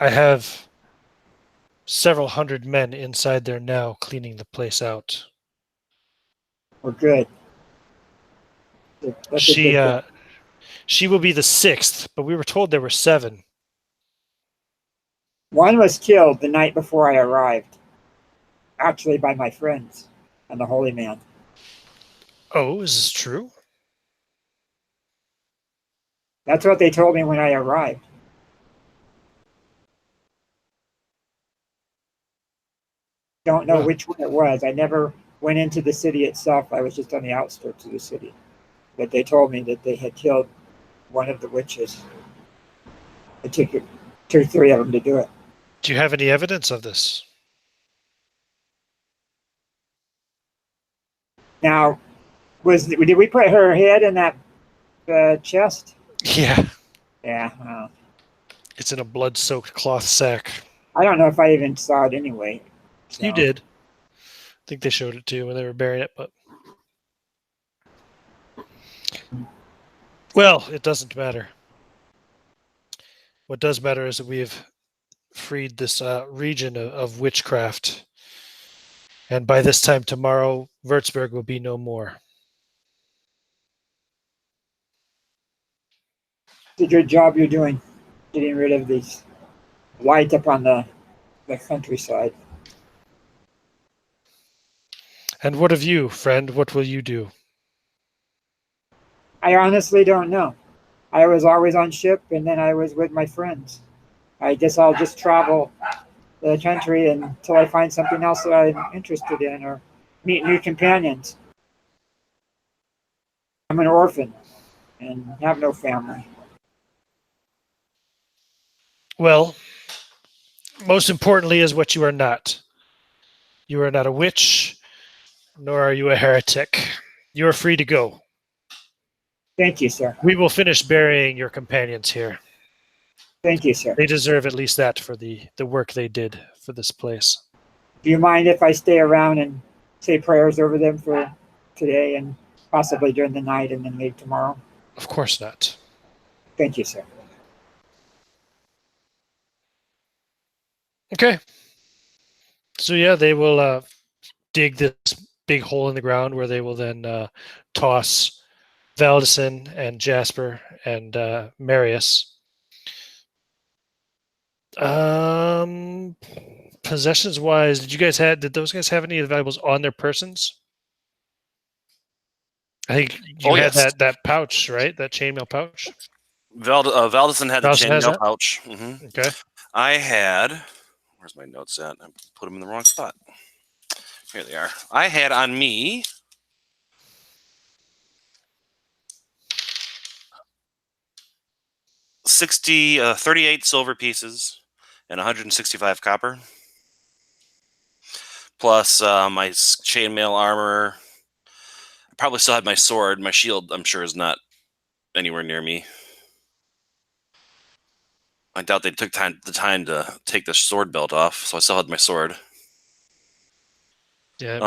I have several hundred men inside there now cleaning the place out. Well, good. She will be the 6th, but we were told there were 7. One was killed the night before I arrived, actually by my friends and the Holy Man. Oh, is this true? That's what they told me when I arrived. Don't know which one it was. I never went into the city itself. I was just on the outskirts of the city. But they told me that they had killed one of the witches. It took 2 or 3 of them to do it. Do you have any evidence of this? Now, did we put her head in that chest? Yeah. Yeah. It's in a blood-soaked cloth sack. I don't know if I even saw it anyway. So. You did. I think they showed it to you when they were burying it, but... Well, it doesn't matter. What does matter is that we have freed this region of witchcraft. And by this time tomorrow, Würzburg will be no more. It's a good job you're doing, getting rid of these light up on the countryside. And what of you, friend? What will you do? I honestly don't know. I was always on ship, and then I was with my friends. I guess I'll just travel the country until I find something else that I'm interested in or meet new companions. I'm an orphan and have no family. Well, most importantly is what you are not. You are not a witch, nor are you a heretic. You are free to go. Thank you, sir. We will finish burying your companions here. Thank you, sir. They deserve at least that for the work they did for this place. Do you mind if I stay around and say prayers over them for today and possibly during the night and then leave tomorrow? Of course not. Thank you, sir. Okay. So yeah, they will dig this big hole in the ground where they will then toss Valdison and Jasper and Marius. Possessions wise, did those guys have any of the valuables on their persons? I think you had that pouch, right? That chainmail pouch. Valdison had the chainmail pouch. Mm-hmm. Okay. I had. Where's my notes at? I put them in the wrong spot. Here they are. I had on me 38 silver pieces and 165 copper. Plus my chainmail armor. I probably still had my sword. My shield, I'm sure, is not anywhere near me. I doubt they took the time to take the sword belt off, so I still had my sword. Yeah,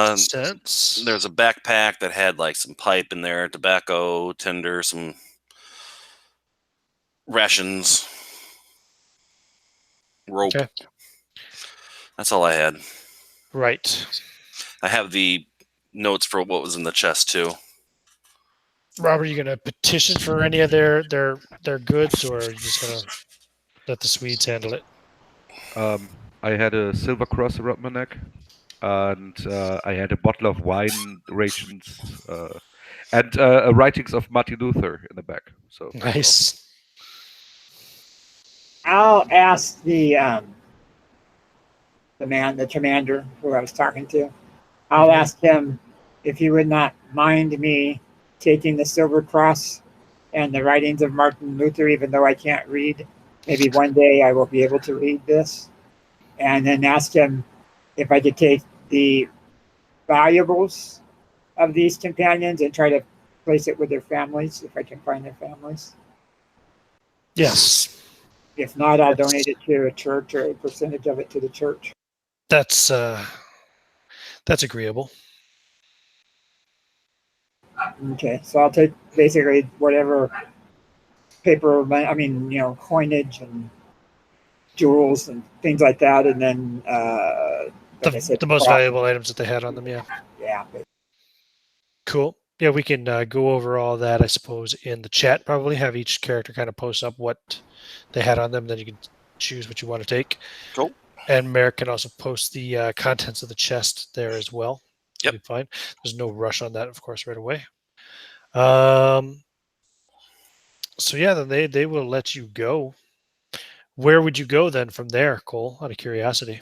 makes sense. There's a backpack that had like some pipe in there, tobacco, tinder, some rations, rope. Okay. That's all I had. Right. I have the notes for what was in the chest too. Rob, are you going to petition for any of their goods, or are you just going to let the Swedes handle it? I had a silver cross around my neck, and I had a bottle of wine rations, and writings of Martin Luther in the back. So nice. I'll ask the commander who I was talking to. I'll ask him if he would not mind me taking the silver cross and the writings of Martin Luther, even though I can't read. Maybe one day I will be able to read this. And then ask him if I could take the valuables of these companions and try to place it with their families, if I can find their families. Yes. If not, I'll donate it to a church or a percentage of it to the church. That's agreeable. Okay, so I'll take basically whatever paper, coinage and jewels and things like that, and then the most valuable items that they had on them. Yeah. Yeah. Cool. Yeah, we can go over all that, I suppose, in the chat. Probably have each character kind of post up what they had on them. Then you can choose what you want to take. Cool. And Merrick can also post the contents of the chest there as well. Yep. You'll be fine. There's no rush on that, of course, right away. So yeah, then they will let you go. Where would you go then from there, Cole? Out of curiosity.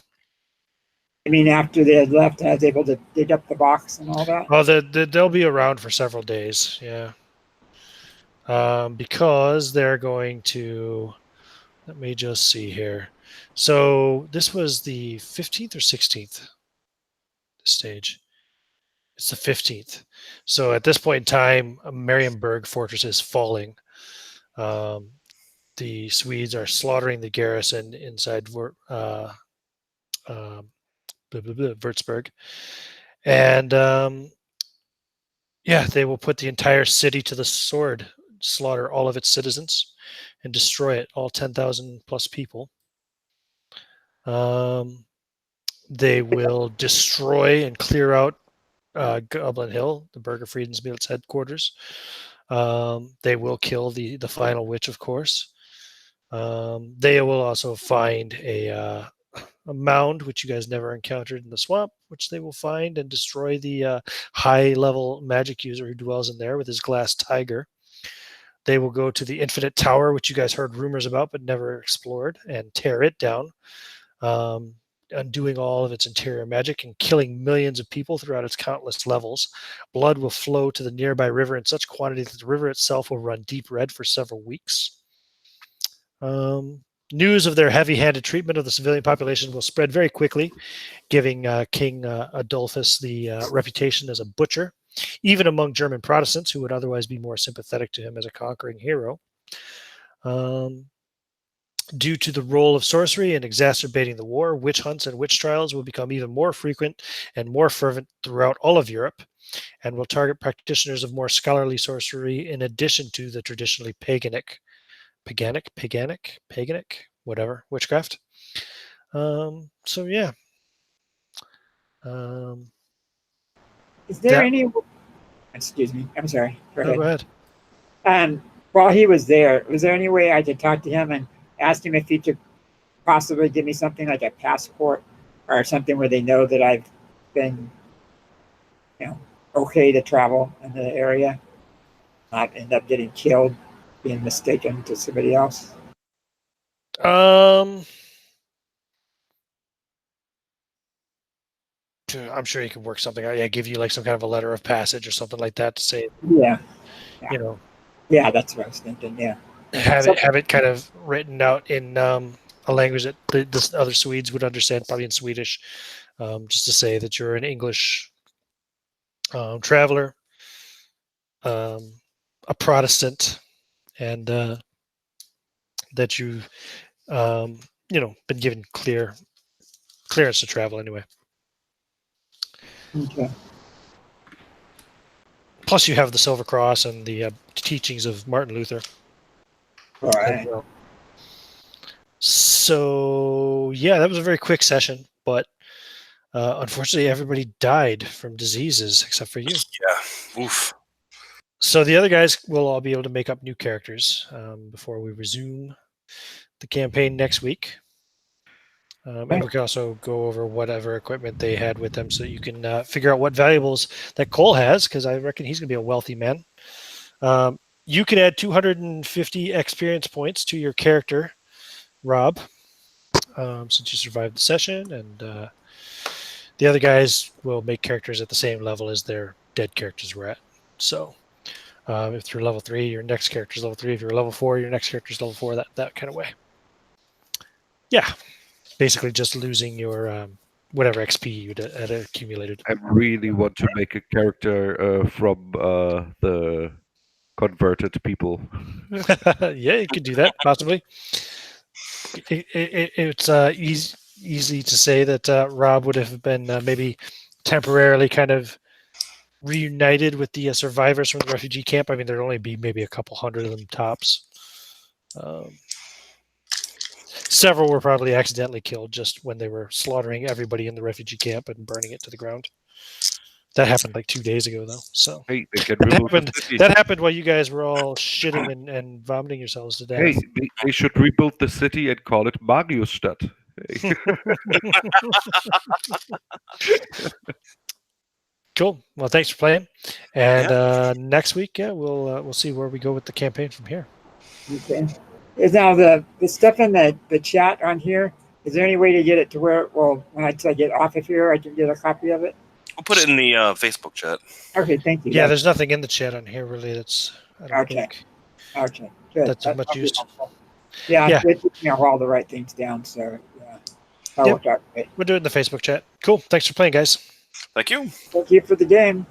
I mean, after they had left, I was able to dig up the box and all that. Oh, they'll be around for several days. Yeah. Because they're going to. Let me just see here. So this was the 15th or 16th stage. It's the 15th. So at this point in time, Marienburg Fortress is falling. The Swedes are slaughtering the garrison inside Würzburg. And yeah, they will put the entire city to the sword, slaughter all of its citizens, and destroy it, all 10,000 plus people. They will destroy and clear out Goblin Hll, the Bürgerfriedensmiliz Headquarters. They will kill the final witch, of course. They will also find a mound, which you guys never encountered in the swamp, which they will find and destroy the high-level magic user who dwells in there with his glass tiger. They will go to the Infinite Tower, which you guys heard rumors about but never explored, and tear it down, undoing all of its interior magic and killing millions of people throughout its countless levels. Blood will flow to the nearby river in such quantity that the river itself will run deep red for several weeks. News of their heavy-handed treatment of the civilian population will spread very quickly, giving King Adolphus the reputation as a butcher, even among German Protestants who would otherwise be more sympathetic to him as a conquering hero. Due to the role of sorcery in exacerbating the war, witch hunts and witch trials will become even more frequent and more fervent throughout all of Europe, and will target practitioners of more scholarly sorcery in addition to the traditionally paganic, whatever, witchcraft. So yeah. Is there any? Excuse me. I'm sorry. Go ahead. While he was there any way I could talk to him and ask him if he could possibly give me something like a passport or something where they know that I've been, okay to travel in the area, not end up getting killed, being mistaken to somebody else? I'm sure you can work something out. Yeah, give you like some kind of a letter of passage or something like that to say. Yeah. Yeah, that's what I was thinking. Yeah. Have it kind of written out in a language that the other Swedes would understand, probably in Swedish, just to say that you're an English traveler, a Protestant, and that you've been given clearance to travel anyway. Okay. Plus, you have the Silver Cross and the teachings of Martin Luther. All right. So yeah, that was a very quick session, but unfortunately, everybody died from diseases except for you. Yeah. Oof. So the other guys will all be able to make up new characters before we resume the campaign next week. And we can also go over whatever equipment they had with them so that you can figure out what valuables that Cole has, because I reckon he's going to be a wealthy man. You can add 250 experience points to your character, Rob, since you survived the session, and the other guys will make characters at the same level as their dead characters were at. So if you're level 3, your next character is level 3. If you're level 4, your next character is level 4, that kind of way. Yeah. Basically just losing your whatever XP you had accumulated. I really want to make a character from the converted people. Yeah, you could do that, possibly. It's easy to say that Rob would have been maybe temporarily kind of reunited with the survivors from the refugee camp. I mean, there'd only be maybe a couple hundred of them tops. Several were probably accidentally killed just when they were slaughtering everybody in the refugee camp and burning it to the ground. That happened like 2 days ago, though. So Hey, they can that reboot happened. the city. That happened while you guys were all shitting and vomiting yourselves to death. Hey, they should rebuild the city and call it Magiusstadt. Hey. Cool. Well, thanks for playing. And next week, we'll see where we go with the campaign from here. Okay. Is now the stuff in the chat on here? Is there any way to get it to where? Well, when I get off of here, I can get a copy of it. We'll put it in the Facebook chat. Okay, thank you. Yeah, there's nothing in the chat on here really. That's I don't think Okay, good. that's much used. Yeah, it's all the right things down. So yeah, that worked out great. We'll do it in the Facebook chat. Cool. Thanks for playing, guys. Thank you. Thank you for the game.